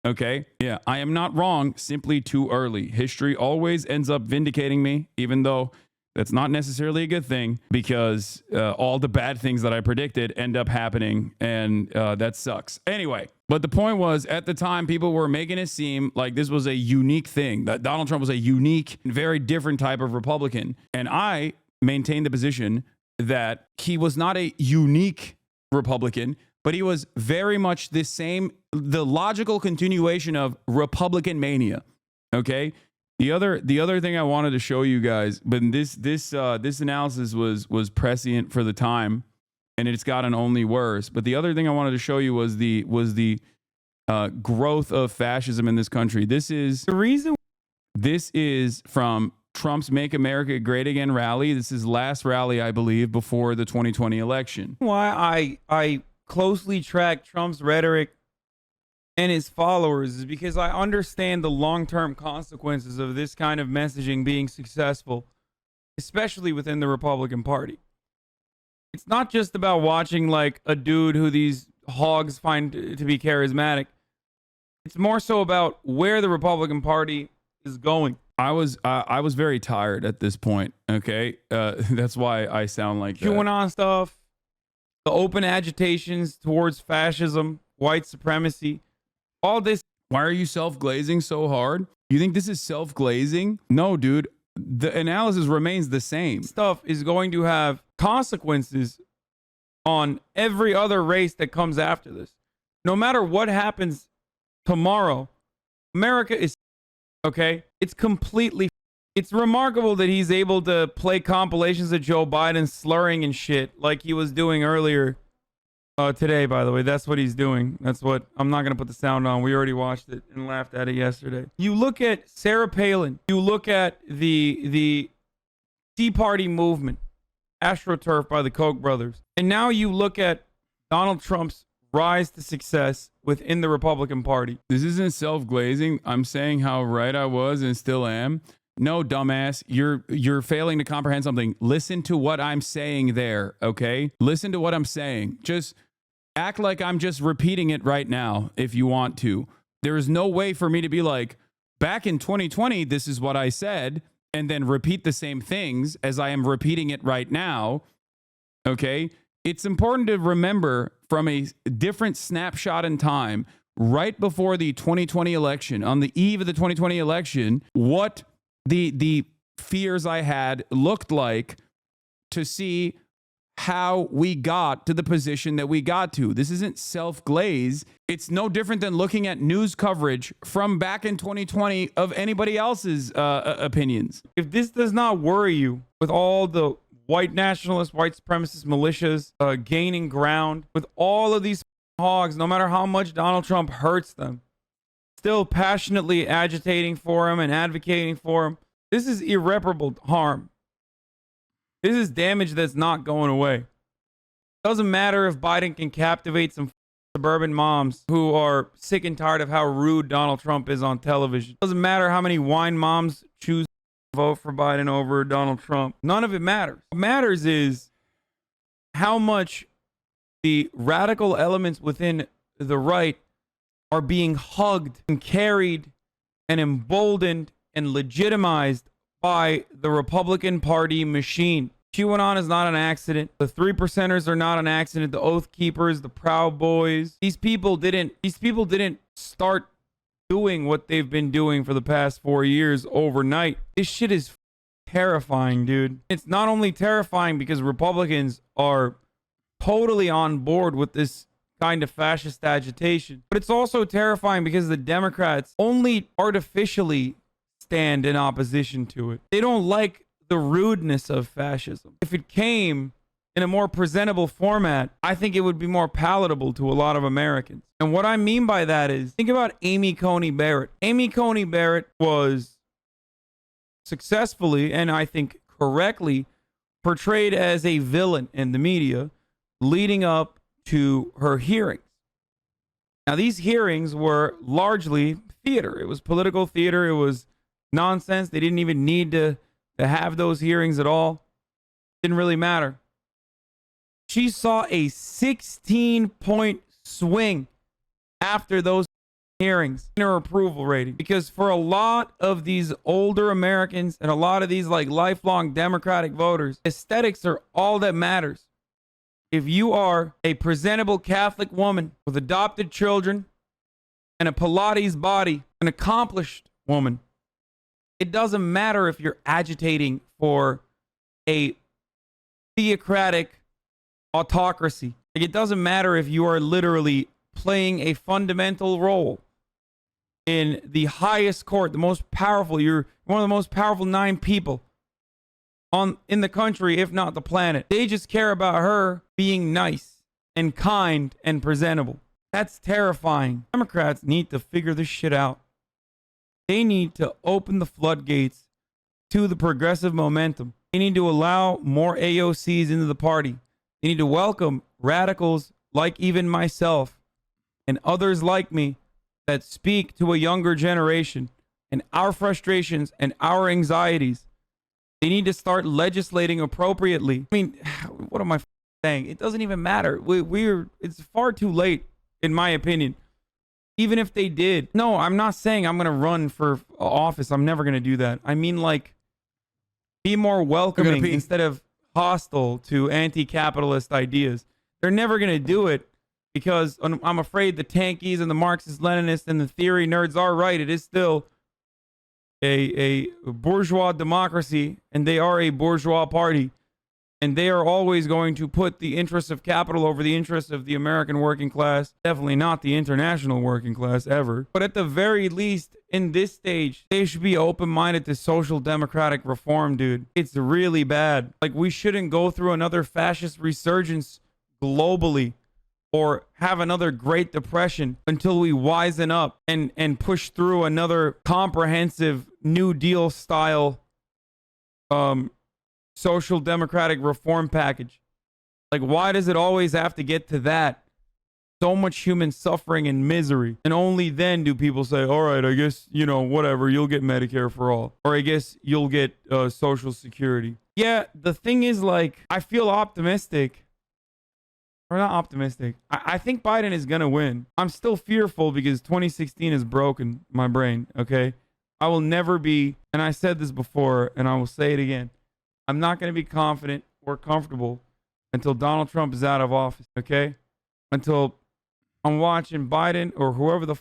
Okay? Yeah, I am not wrong, simply too early. History always ends up vindicating me, even though that's not necessarily a good thing, because all the bad things that I predicted end up happening, and that sucks. Anyway, but the point was, at the time, people were making it seem like this was a unique thing, that Donald Trump was a unique, very different type of Republican. And I maintained the position that he was not a unique Republican, but he was very much the logical continuation of Republican mania. Okay? The other thing I wanted to show you guys, but this analysis was prescient for the time, and it's gotten only worse. But the other thing I wanted to show you was the growth of fascism in this country. This is the reason. This is from Trump's Make America Great Again rally. This is last rally, I believe, before the 2020 election. Why I closely track Trump's rhetoric and his followers is because I understand the long-term consequences of this kind of messaging being successful, especially within the Republican Party. It's not just about watching like a dude who these hogs find to be charismatic. It's more so about where the Republican Party is going. I was very tired at this point. Okay, that's why I sound like that. QAnon stuff, the open agitations towards fascism, white supremacy, all this. Why are you self-glazing so hard? You think this is self-glazing? No, dude. The analysis remains the same. Stuff is going to have consequences on every other race that comes after this. No matter what happens tomorrow, America is okay. It's completely. It's remarkable that he's able to play compilations of Joe Biden slurring and shit like he was doing earlier today, by the way. That's what he's doing. That's what. I'm not going to put the sound on. We already watched it and laughed at it yesterday. You look at Sarah Palin. You look at the Tea Party movement, AstroTurf by the Koch brothers. And now you look at Donald Trump's rise to success within the Republican Party. This isn't self-glazing. I'm saying how right I was and still am. No, dumbass, you're failing to comprehend something. Listen to what I'm saying there, okay? Listen to what I'm saying. Just act like I'm just repeating it right now if you want to. There is no way for me to be like, back in 2020, this is what I said, and then repeat the same things as I am repeating it right now, okay? It's important to remember from a different snapshot in time, right before the 2020 election, on the eve of the 2020 election, what the fears I had looked like to see how we got to the position that we got to. This isn't self-glaze. It's no different than looking at news coverage from back in 2020 of anybody else's opinions. If this does not worry you with all the white nationalist, white supremacist militias gaining ground, with all of these hogs, no matter how much Donald Trump hurts them, still passionately agitating for him and advocating for him, this is irreparable harm. This is damage that's not going away. Doesn't matter if Biden can captivate some suburban moms who are sick and tired of how rude Donald Trump is on television. Doesn't matter how many wine moms choose to vote for Biden over Donald Trump. None of it matters. What matters is how much the radical elements within the right are being hugged and carried and emboldened and legitimized by the Republican Party machine. QAnon is not an accident. The 3%ers are not an accident. The Oath Keepers, the Proud Boys. These people didn't start doing what they've been doing for the past 4 years overnight. This shit is terrifying, dude. It's not only terrifying because Republicans are totally on board with this kind of fascist agitation, but it's also terrifying because the Democrats only artificially stand in opposition to it. They don't like the rudeness of fascism. If it came in a more presentable format, I think it would be more palatable to a lot of Americans. And what I mean by that is, think about Amy Coney Barrett. Amy Coney Barrett was successfully, and I think correctly, portrayed as a villain in the media leading up to her hearings. Now, these hearings were largely theater. It was political theater. It was nonsense. They didn't even need to have those hearings at all. Didn't really matter. She saw a 16-point swing after those hearings in her approval rating. Because for a lot of these older Americans and a lot of these like lifelong Democratic voters, aesthetics are all that matters. If you are a presentable Catholic woman with adopted children and a Pilates body, an accomplished woman, it doesn't matter if you're agitating for a theocratic autocracy. Like, it doesn't matter if you are literally playing a fundamental role in the highest court, the most powerful. You're one of the most powerful 9 people in the country, if not the planet. They just care about her being nice and kind and presentable. That's terrifying. Democrats need to figure this shit out. They need to open the floodgates to the progressive momentum. They need to allow more AOCs into the party. They need to welcome radicals like even myself and others like me that speak to a younger generation and our frustrations and our anxieties. They need to start legislating appropriately. I mean, what am I saying? It doesn't even matter. It's far too late, in my opinion. Even if they did. No, I'm not saying I'm going to run for office. I'm never going to do that. I mean, like, be more welcoming instead of hostile to anti-capitalist ideas. They're never going to do it because I'm afraid the tankies and the Marxist-Leninists and the theory nerds are right. It is still a bourgeois democracy, and they are a bourgeois party. And they are always going to put the interests of capital over the interests of the American working class. Definitely not the international working class ever. But at the very least, in this stage, they should be open-minded to social democratic reform, dude. It's really bad. Like, we shouldn't go through another fascist resurgence globally or have another Great Depression until we wisen up and push through another comprehensive New Deal style social democratic reform package. Like, why does it always have to get to that? So much human suffering and misery. And only then do people say, all right, I guess, you know, whatever, you'll get Medicare for all. Or I guess you'll get Social Security. Yeah, the thing is, like, I feel optimistic. Or not optimistic. I think Biden is going to win. I'm still fearful because 2016 has broken my brain, okay? I will never be, and I said this before, and I will say it again, I'm not going to be confident or comfortable until Donald Trump is out of office, okay? Until I'm watching Biden or whoever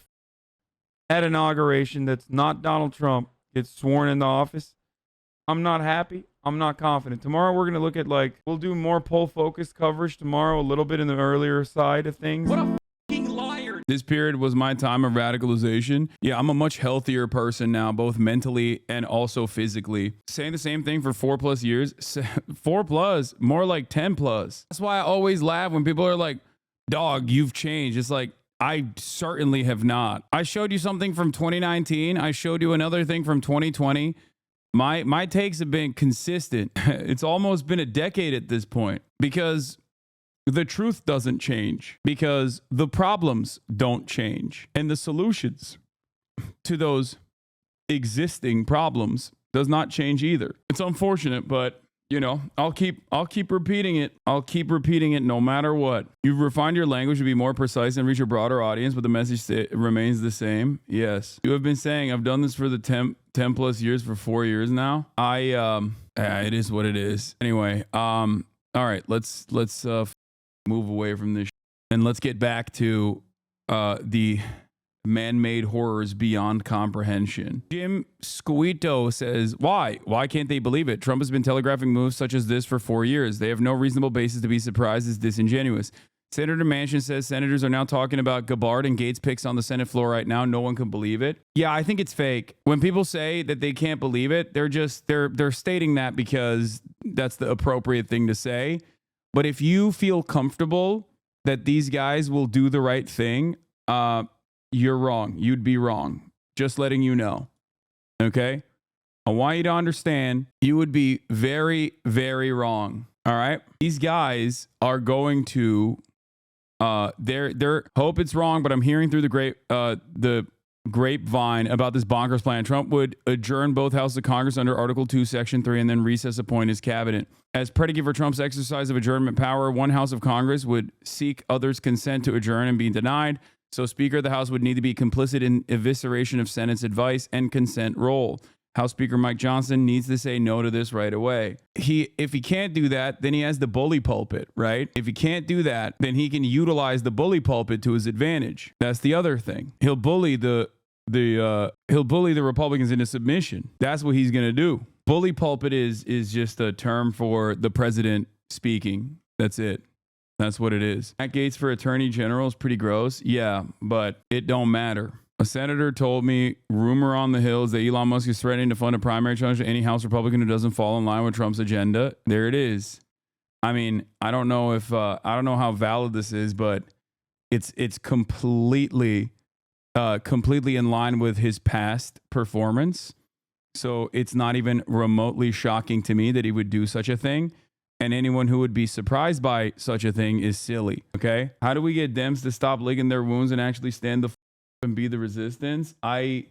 at inauguration that's not Donald Trump gets sworn into office. I'm not happy. I'm not confident. Tomorrow we're going to look at, like, we'll do more poll-focused coverage tomorrow, a little bit in the earlier side of things. What a fucking liar. This period was my time of radicalization. Yeah, I'm a much healthier person now, both mentally and also physically. Saying the same thing for 4+ years. 4+, more like 10+. That's why I always laugh when people are like, dog, you've changed. It's like, I certainly have not. I showed you something from 2019. I showed you another thing from 2020. My takes have been consistent. It's almost been a decade at this point because the truth doesn't change, because the problems don't change, and the solutions to those existing problems does not change either. It's unfortunate, but you know, I'll keep repeating it. I'll keep repeating it no matter what. You've refined your language to be more precise and reach a broader audience, but the message remains the same. Yes. You have been saying, I've done this for the 10+ years, for 4 years now. It is what it is. Anyway, all right, let's move away from this and let's get back to the man-made horrors beyond comprehension. Jim Squito says, why can't they believe it? Trump has been telegraphing moves such as this for 4 years. They have no reasonable basis to be surprised. It's disingenuous. Senator Manchin says senators are now talking about Gabbard and Gaetz picks on the Senate floor right now. No one can believe it. Yeah, I think it's fake. When people say that they can't believe it, they're stating that because that's the appropriate thing to say. But if you feel comfortable that these guys will do the right thing, you're wrong. You'd be wrong. Just letting you know. Okay? I want you to understand you would be very, very wrong. All right? These guys are going to they're hope it's wrong, but I'm hearing through the grapevine about this bonkers plan. Trump would adjourn both houses of Congress under Article 2, Section 3, and then recess appoint his cabinet. As predicate for Trump's exercise of adjournment power, one house of Congress would seek others' consent to adjourn and be denied. So Speaker of the House would need to be complicit in evisceration of Senate's advice and consent role. House Speaker Mike Johnson needs to say no to this right away. If he can't do that, then he has the bully pulpit, right? If he can't do that, then he can utilize the bully pulpit to his advantage. That's the other thing. He'll bully the Republicans into submission. That's what he's going to do. Bully pulpit is just a term for the president speaking. That's it. That's what it is. Matt Gaetz for attorney general is pretty gross. Yeah, but it don't matter. A senator told me, rumor on the hills, that Elon Musk is threatening to fund a primary challenge to any House Republican who doesn't fall in line with Trump's agenda. There it is. I mean, I don't know how valid this is, but it's completely in line with his past performance. So it's not even remotely shocking to me that he would do such a thing. And anyone who would be surprised by such a thing is silly. Okay? How do we get Dems to stop licking their wounds and actually stand the and be the resistance, I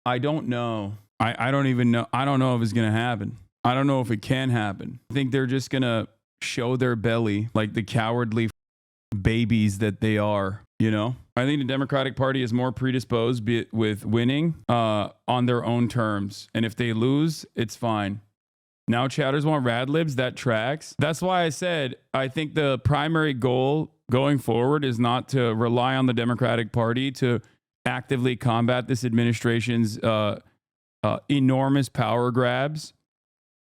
don't know. I don't even know. I don't know if it's going to happen. I don't know if it can happen. I think they're just going to show their belly like the cowardly babies that they are, you know? I think the Democratic Party is more predisposed with winning on their own terms. And if they lose, it's fine. Now chatters want rad libs, that tracks. That's why I said I think the primary goal going forward is not to rely on the Democratic Party to actively combat this administration's enormous power grabs,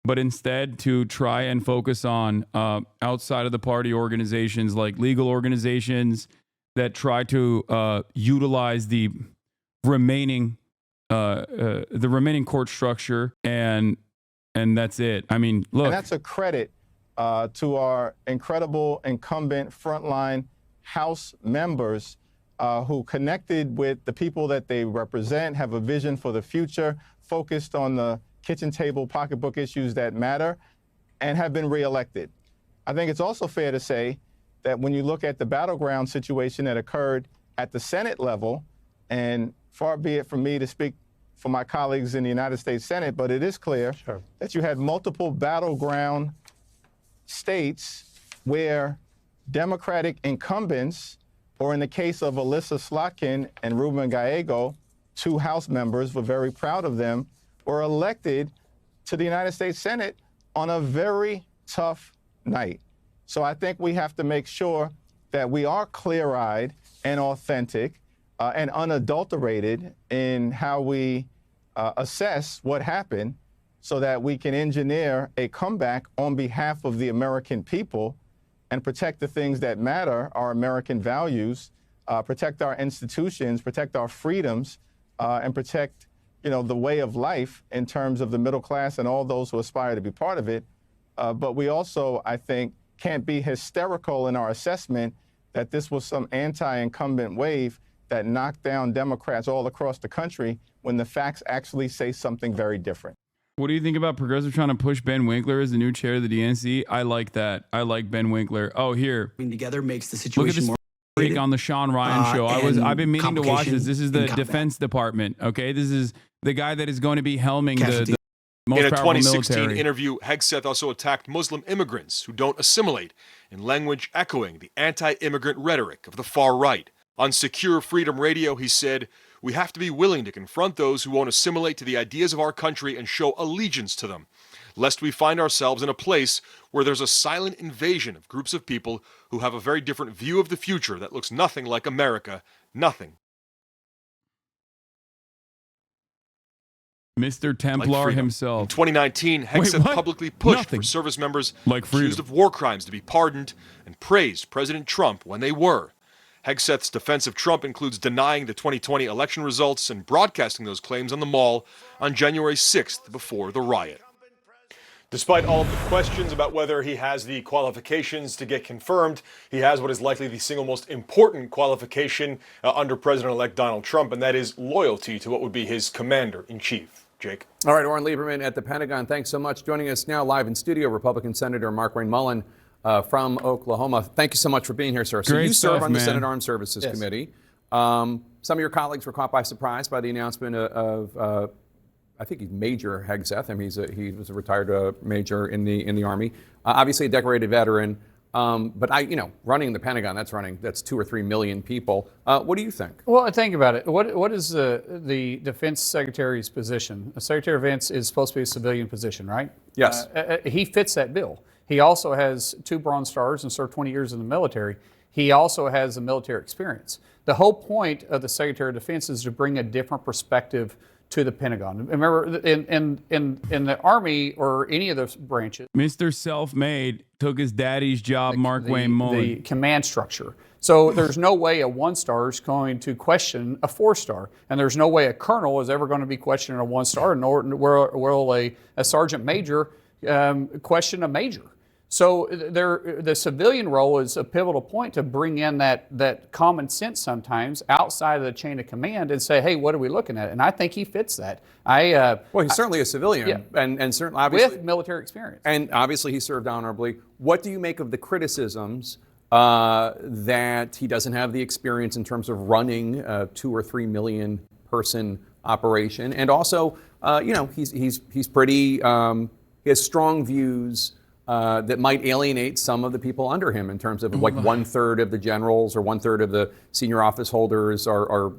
but instead to try and focus on outside of the party organizations like legal organizations that try to utilize the remaining court structure, and that's it. I mean, look. And that's a credit to our incredible incumbent frontline House members who connected with the people that they represent, have a vision for the future, focused on the kitchen table pocketbook issues that matter, and have been reelected. I think it's also fair to say that when you look at the battleground situation that occurred at the Senate level, and far be it from me to speak for my colleagues in the United States Senate, but it is clear that you had multiple battleground states where Democratic incumbents, or in the case of Alyssa Slotkin and Ruben Gallego, two House members, we're very proud of them, were elected to the United States Senate on a very tough night. So I think we have to make sure that we are clear-eyed and authentic and unadulterated in how we assess what happened, so that we can engineer a comeback on behalf of the American people and protect the things that matter, our American values, protect our institutions, protect our freedoms, and protect, the way of life in terms of the middle class and all those who aspire to be part of it. But we also, I think, can't be hysterical in our assessment that this was some anti-incumbent wave that knocked down Democrats all across the country, when the facts actually say something very different. What do you think about progressive trying to push Ben Winkler as the new chair of the DNC? I like that. I like Ben Winkler. Oh, here. Together makes the situation Look at this more freak on the Sean Ryan show. I've been meaning to watch this. This is the Defense Department. Okay, this is the guy that is going to be helming the most in a powerful 2016 military. interview, Hegseth also attacked Muslim immigrants who don't assimilate, in language echoing the anti-immigrant rhetoric of the far right. On Secure Freedom Radio, he said, "We have to be willing to confront those who won't assimilate to the ideas of our country and show allegiance to them, lest we find ourselves in a place where there's a silent invasion of groups of people who have a very different view of the future that looks nothing like America, nothing." Mr. Templar himself. In 2019, Hegseth publicly pushed for service members accused of war crimes to be pardoned and praised President Trump when they were. Hegseth's defense of Trump includes denying the 2020 election results and broadcasting those claims on the Mall on January 6th before the riot. Despite all of the questions about whether he has the qualifications to get confirmed, he has what is likely the single most important qualification under President-elect Donald Trump, and that is loyalty to what would be his commander-in-chief. Jake. All right, Oren Lieberman at the Pentagon, thanks so much. Joining us now live in studio, Republican Senator Mark Wayne Mullen from Oklahoma. Thank you so much for being here, sir. So you serve on the Senate Armed Services Committee. Some of your colleagues were caught by surprise by the announcement of I think he's Major Hegseth. I mean, he was a retired major in the Army. Obviously a decorated veteran. But running the Pentagon, that's 2 or 3 million people. What do you think? Well, think about it. What is the Defense Secretary's position? The Secretary of Defense is supposed to be a civilian position, right? Yes. He fits that bill. He also has 2 Bronze Stars and served 20 years in the military. He also has a military experience. The whole point of the Secretary of Defense is to bring a different perspective to the Pentagon. Remember, in the Army or any of those branches, Mr. Self-Made took his daddy's job, Mark Wayne Mullen. The command structure. So there's no way a 1-star is going to question a 4-star, and there's no way a colonel is ever going to be questioning a 1-star, nor will a sergeant major question a major. So the civilian role is a pivotal point to bring in that common sense sometimes outside of the chain of command and say, hey, what are we looking at? And I think he fits that. Well, he's certainly a civilian, and certainly obviously with military experience. And obviously he served honorably. What do you make of the criticisms that he doesn't have the experience in terms of running a 2 or 3 million person operation, and also, he's pretty. He has strong views that might alienate some of the people under him in terms of like 1/3 of the generals or 1/3 of the senior office holders are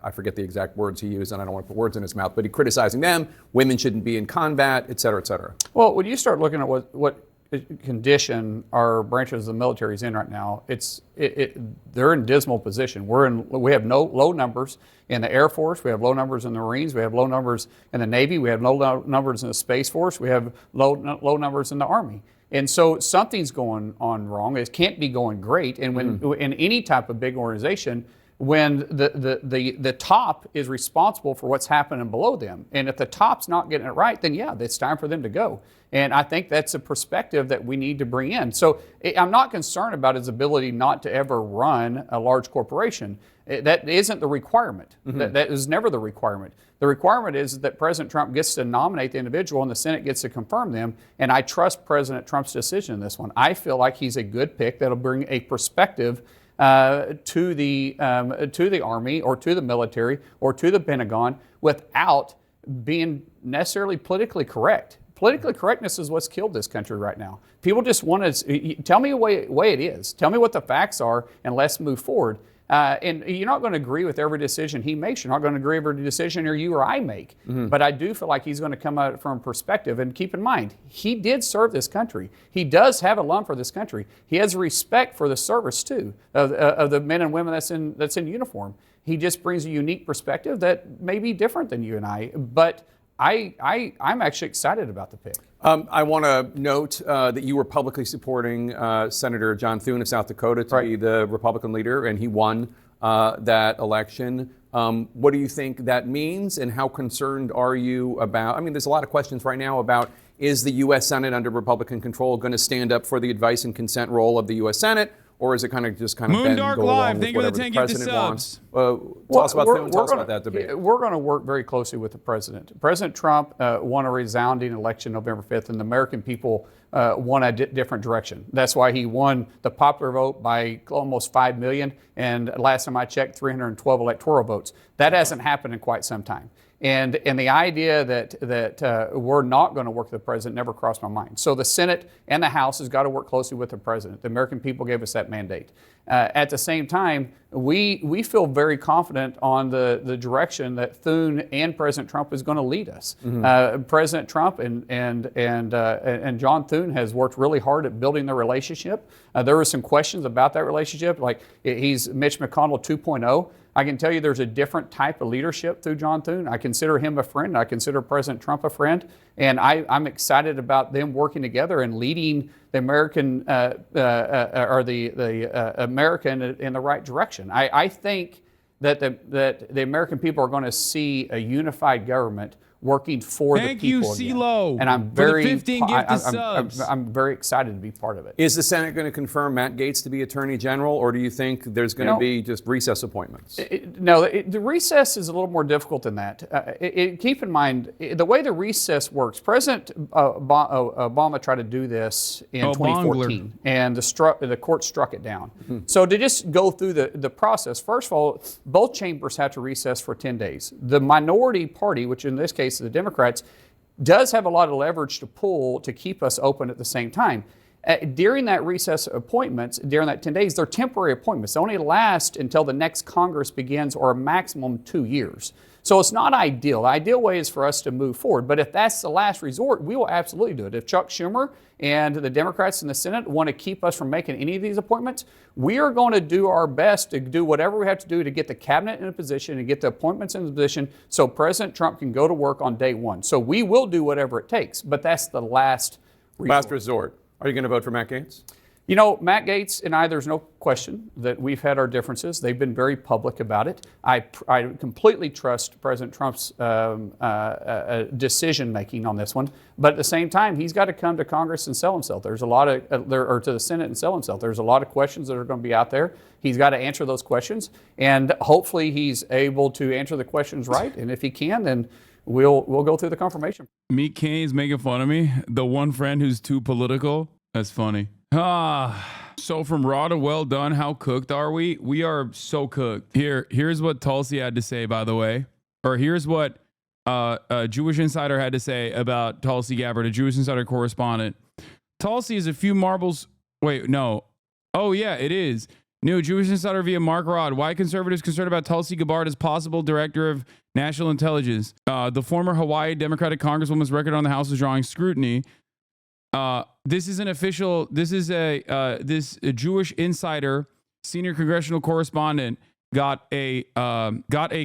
I forget the exact words he used, and I don't want to put words in his mouth, but he criticizing them. Women shouldn't be in combat, et cetera, et cetera. Well, when you start looking at what condition our branches of the military is in right now, they're in dismal position. We have low numbers in the Air Force, we have low numbers in the Marines, we have low numbers in the Navy, we have low numbers in the Space Force, we have low numbers in the Army. And so something's going on wrong. It can't be going great. And when in any type of big organization, when the top is responsible for what's happening below them, and if the top's not getting it right, then yeah, it's time for them to go. And I think that's a perspective that we need to bring in. So I'm not concerned about his ability not to ever run a large corporation. That isn't the requirement. That is never the requirement. The requirement is that President Trump gets to nominate the individual and the Senate gets to confirm them. And I trust President Trump's decision in this one. I feel like he's a good pick that'll bring a perspective to the Army or to the military or to the Pentagon without being necessarily politically correct. Politically correctness is what's killed this country right now. People just want to tell me the way it is. Tell me what the facts are, and let's move forward. And you're not going to agree with every decision he makes. You're not going to agree with every decision you or I make. But I do feel like he's going to come out from a perspective. And keep in mind, he did serve this country. He does have a love for this country. He has respect for the service too of the men and women that's in uniform. He just brings a unique perspective that may be different than you and I. But I'm actually excited about the pick. I want to note that you were publicly supporting Senator John Thune of South Dakota to be the Republican leader, and he won that election. What do you think that means, and how concerned are you about? I mean, there's a lot of questions right now about, is the U.S. Senate under Republican control going to stand up for the advice and consent role of the U.S. Senate? Or is it kind of bend and go along with whatever the president wants? Tell us about that debate. We're going to work very closely with the president. President Trump won a resounding election November 5th, and the American people won a different direction. That's why he won the popular vote by almost 5 million, and last time I checked, 312 electoral votes. That hasn't happened in quite some time. And the idea that we're not going to work with the president never crossed my mind. So the Senate and the House has got to work closely with the president. The American people gave us that mandate. At the same time, we feel very confident on the direction that Thune and President Trump is going to lead us. President Trump and John Thune has worked really hard at building their relationship. There were some questions about that relationship, like he's Mitch McConnell 2.0. I can tell you there's a different type of leadership through John Thune. I consider him a friend. I consider President Trump a friend. And I'm excited about them working together and leading the American American in the right direction. I think that the American people are going to see a unified government working for the people. Thank you, CeeLo. And I'm very excited to be part of it. Is the Senate going to confirm Matt Gaetz to be Attorney General, or do you think there's going to be just recess appointments? The recess is a little more difficult than that. Keep in mind, the way the recess works, President Obama tried to do this in 2014, and the court struck it down. So to just go through the process, first of all, both chambers have to recess for 10 days. The minority party, which in this case the Democrats, does have a lot of leverage to pull to keep us open at the same time. During that recess appointments, during that 10 days, they're temporary appointments. They only last until the next Congress begins, or a maximum 2 years. So it's not ideal. The ideal way is for us to move forward. But if that's the last resort, we will absolutely do it. If Chuck Schumer and the Democrats in the Senate want to keep us from making any of these appointments, we are going to do our best to do whatever we have to do to get the cabinet in a position and get the appointments in a position so President Trump can go to work on day one. So we will do whatever it takes, but that's the last resort. Are you going to vote for Matt Gaetz? You know, Matt Gaetz and I, there's no question that we've had our differences. They've been very public about it. I completely trust President Trump's decision-making on this one. But at the same time, he's got to come to Congress and sell himself. There's a lot of, or to the Senate and sell himself. There's a lot of questions that are going to be out there. He's got to answer those questions. And hopefully he's able to answer the questions right. And if he can, then we'll go through the confirmation. Meet Kenny's making fun of me. The one friend who's too political. That's funny. So from raw to well done, how cooked are we? We are so cooked. Here's what Tulsi had to say, by the way. Or here's what a Jewish insider had to say about Tulsi Gabbard, a Jewish insider correspondent. Tulsi is a few marbles. Wait, no. Oh, yeah, it is. New Jewish insider via Mark Rod. Why conservatives concerned about Tulsi Gabbard as possible director of national intelligence? The former Hawaii Democratic Congresswoman's record on the House is drawing scrutiny. This is an official. This is a Jewish insider, senior congressional correspondent, got a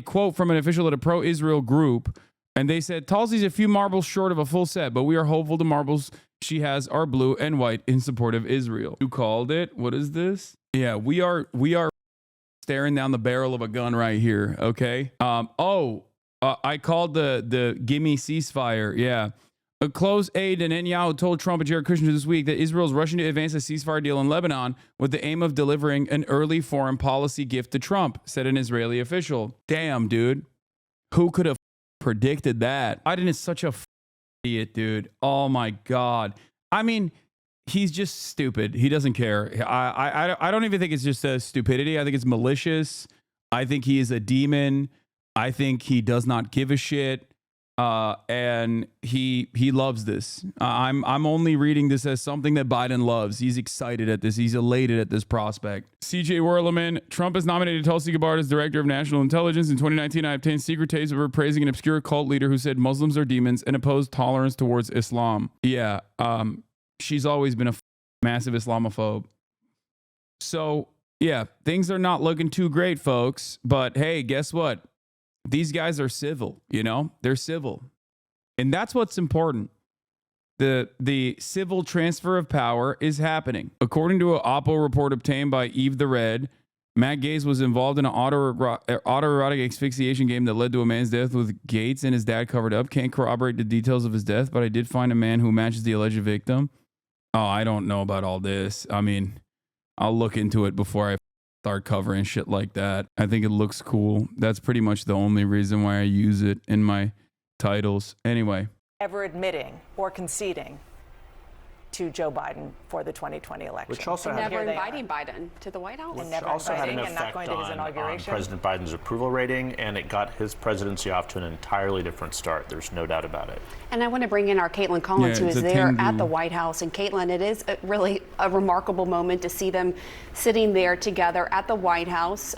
quote from an official at a pro-Israel group, and they said Tulsi's a few marbles short of a full set, but we are hopeful the marbles she has are blue and white in support of Israel. You called it. What is this? Yeah, we are staring down the barrel of a gun right here. Okay. I called the gimme ceasefire. Yeah. A close aide to Netanyahu told Trump and Jared Kushner this week that Israel is rushing to advance a ceasefire deal in Lebanon with the aim of delivering an early foreign policy gift to Trump, said an Israeli official. Damn, dude. Who could have predicted that? Biden is such a idiot, dude. Oh, my God. I mean, he's just stupid. He doesn't care. I don't even think it's just a stupidity. I think it's malicious. I think he is a demon. I think he does not give a shit. And he loves this. I'm only reading this as something that Biden loves. He's excited at this. He's elated at this prospect. CJ Werleman, Trump has nominated Tulsi Gabbard as director of national intelligence. In 2019, I obtained secret tapes of her praising an obscure cult leader who said Muslims are demons and opposed tolerance towards Islam. Yeah, she's always been a massive Islamophobe. So yeah, things are not looking too great, folks. But hey, guess what? These guys are civil, you know, they're civil. And that's what's important. The civil transfer of power is happening. According to an Oppo report obtained by Eve the Red, Matt Gaetz was involved in an autoerotic asphyxiation game that led to a man's death with Gaetz and his dad covered up. Can't corroborate the details of his death, but I did find a man who matches the alleged victim. Oh, I don't know about all this. I mean, I'll look into it before I start covering shit like that. I think it looks cool. That's pretty much the only reason why I use it in my titles. Anyway. Ever admitting or conceding to Joe Biden for the 2020 election. Which also never inviting Biden to the White House. Which never also had an and not effect going to his on inauguration. President Biden's approval rating, and it got his presidency off to an entirely different start. There's no doubt about it. And I want to bring in our Caitlin Collins, who is there at the White House. And Caitlin, it is really a remarkable moment to see them sitting there together at the White House,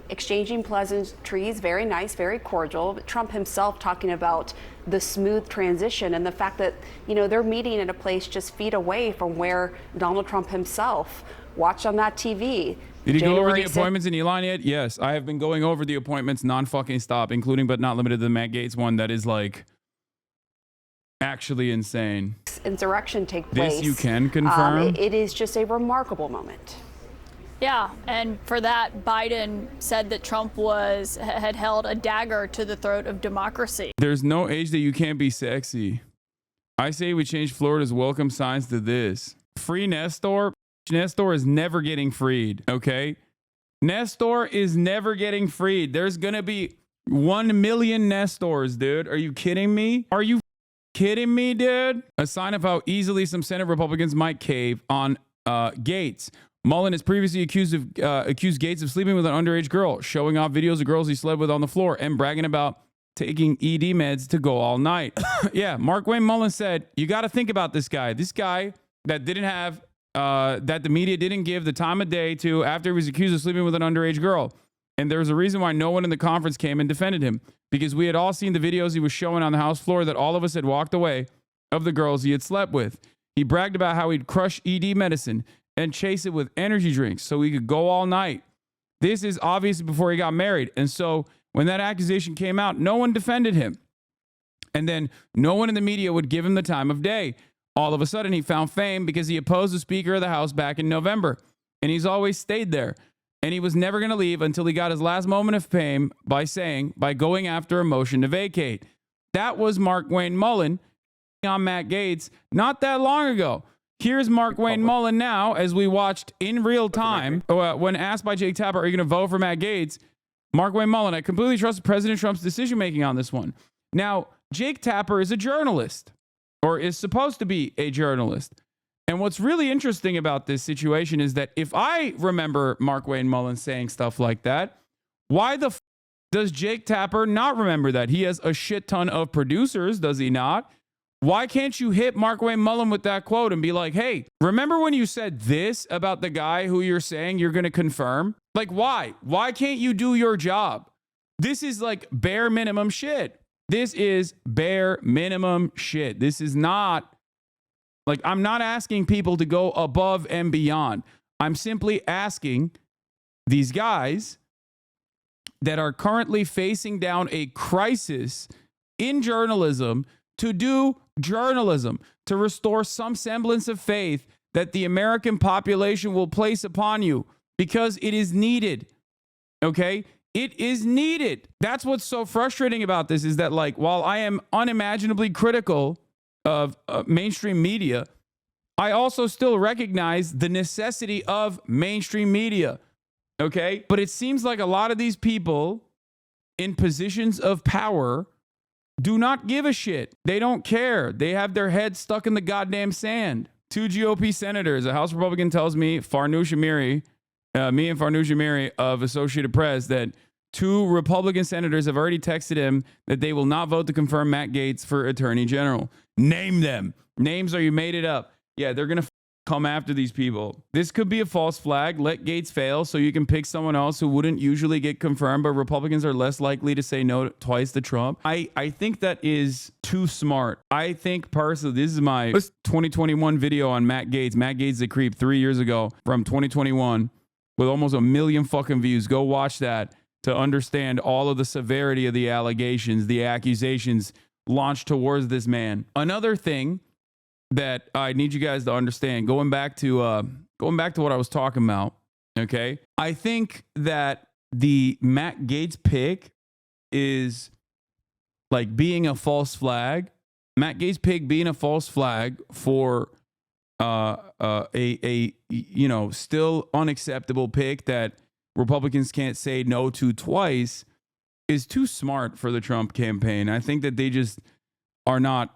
exchanging pleasantries, very nice, very cordial. Trump himself talking about the smooth transition and the fact that, you know, they're meeting at a place just feet away from where Donald Trump himself watched on that TV. Did he go over the appointments in Elon yet? Yes, I have been going over the appointments non-fucking stop, including but not limited to the Matt Gaetz one that is like actually insane. Insurrection take place. This you can confirm? It is just a remarkable moment. Yeah, and for that, Biden said that Trump had held a dagger to the throat of democracy. There's no age that you can't be sexy. I say we change Florida's welcome signs to this. Free Nestor. Nestor is never getting freed, okay? Nestor is never getting freed. There's going to be 1 million Nestors, dude. Are you kidding me? Are you kidding me, dude? A sign of how easily some Senate Republicans might cave on Gaetz. Mullen has previously accused Gaetz of sleeping with an underage girl, showing off videos of girls he slept with on the floor, and bragging about taking ED meds to go all night. Yeah, Mark Wayne Mullen said, you got to think about this guy. This guy that didn't have, that the media didn't give the time of day to after he was accused of sleeping with an underage girl. And there was a reason why no one in the conference came and defended him, because we had all seen the videos he was showing on the House floor that all of us had walked away of the girls he had slept with. He bragged about how he'd crush ED medicine and chase it with energy drinks so he could go all night. This is obviously before he got married. And so when that accusation came out, no one defended him. And then no one in the media would give him the time of day. All of a sudden, he found fame because he opposed the Speaker of the House back in November. And he's always stayed there. And he was never going to leave until he got his last moment of fame by going after a motion to vacate. That was Mark Wayne Mullen on Matt Gaetz not that long ago. Here's Mark Wayne Mullen now, as we watched in real time, when asked by Jake Tapper, are you going to vote for Matt Gaetz? Mark Wayne Mullen, I completely trust President Trump's decision-making on this one. Now, Jake Tapper is a journalist, or is supposed to be a journalist. And what's really interesting about this situation is that if I remember Markwayne Mullin saying stuff like that, why the does Jake Tapper not remember that? He has a shit ton of producers, does he not? Why can't you hit Markwayne Mullin with that quote and be like, hey, remember when you said this about the guy who you're saying you're going to confirm? Like, why? Why can't you do your job? This is like bare minimum shit. This is bare minimum shit. This is not, like, I'm not asking people to go above and beyond. I'm simply asking these guys that are currently facing down a crisis in journalism to do journalism, to restore some semblance of faith that the American population will place upon you, because it is needed. Okay? It is needed. That's what's so frustrating about this, is that, like, while I am unimaginably critical of mainstream media, I also still recognize the necessity of mainstream media. Okay? But it seems like a lot of these people in positions of power do not give a shit. They don't care. They have their heads stuck in the goddamn sand. 2 GOP senators, a House Republican tells me, Farnoosh Amiri, me and Farnoosh Amiri of Associated Press, that 2 Republican senators have already texted him that they will not vote to confirm Matt Gaetz for Attorney General. Name them. Names, or you made it up. Yeah, they're going to come after these people. This could be a false flag. Let Gaetz fail so you can pick someone else who wouldn't usually get confirmed, but Republicans are less likely to say no twice to Trump. I think that is too smart. I think personally, this is my 2021 video on Matt Gaetz. Matt Gaetz the Creep 3 years ago from 2021 with almost 1 million fucking views. Go watch that to understand all of the severity of the allegations, the accusations launched towards this man. Another thing that I need you guys to understand, going back to what I was talking about, okay? I think that the Matt Gaetz pick is like being a false flag. Matt Gaetz pick being a false flag for a still unacceptable pick that Republicans can't say no to twice is too smart for the Trump campaign. I think that they just are not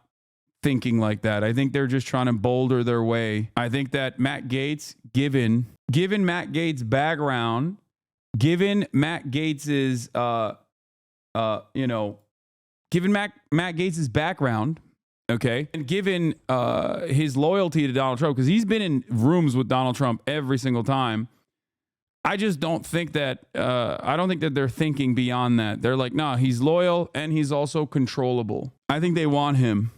thinking like that. I think they're just trying to boulder their way. I think that Matt Gaetz, given Matt Gaetz' background, given Matt Gaetz's given Matt Gaetz's background, okay, and given his loyalty to Donald Trump, because he's been in rooms with Donald Trump every single time, I just don't think that I don't think that they're thinking beyond that. They're like, nah, he's loyal and he's also controllable. I think they want him.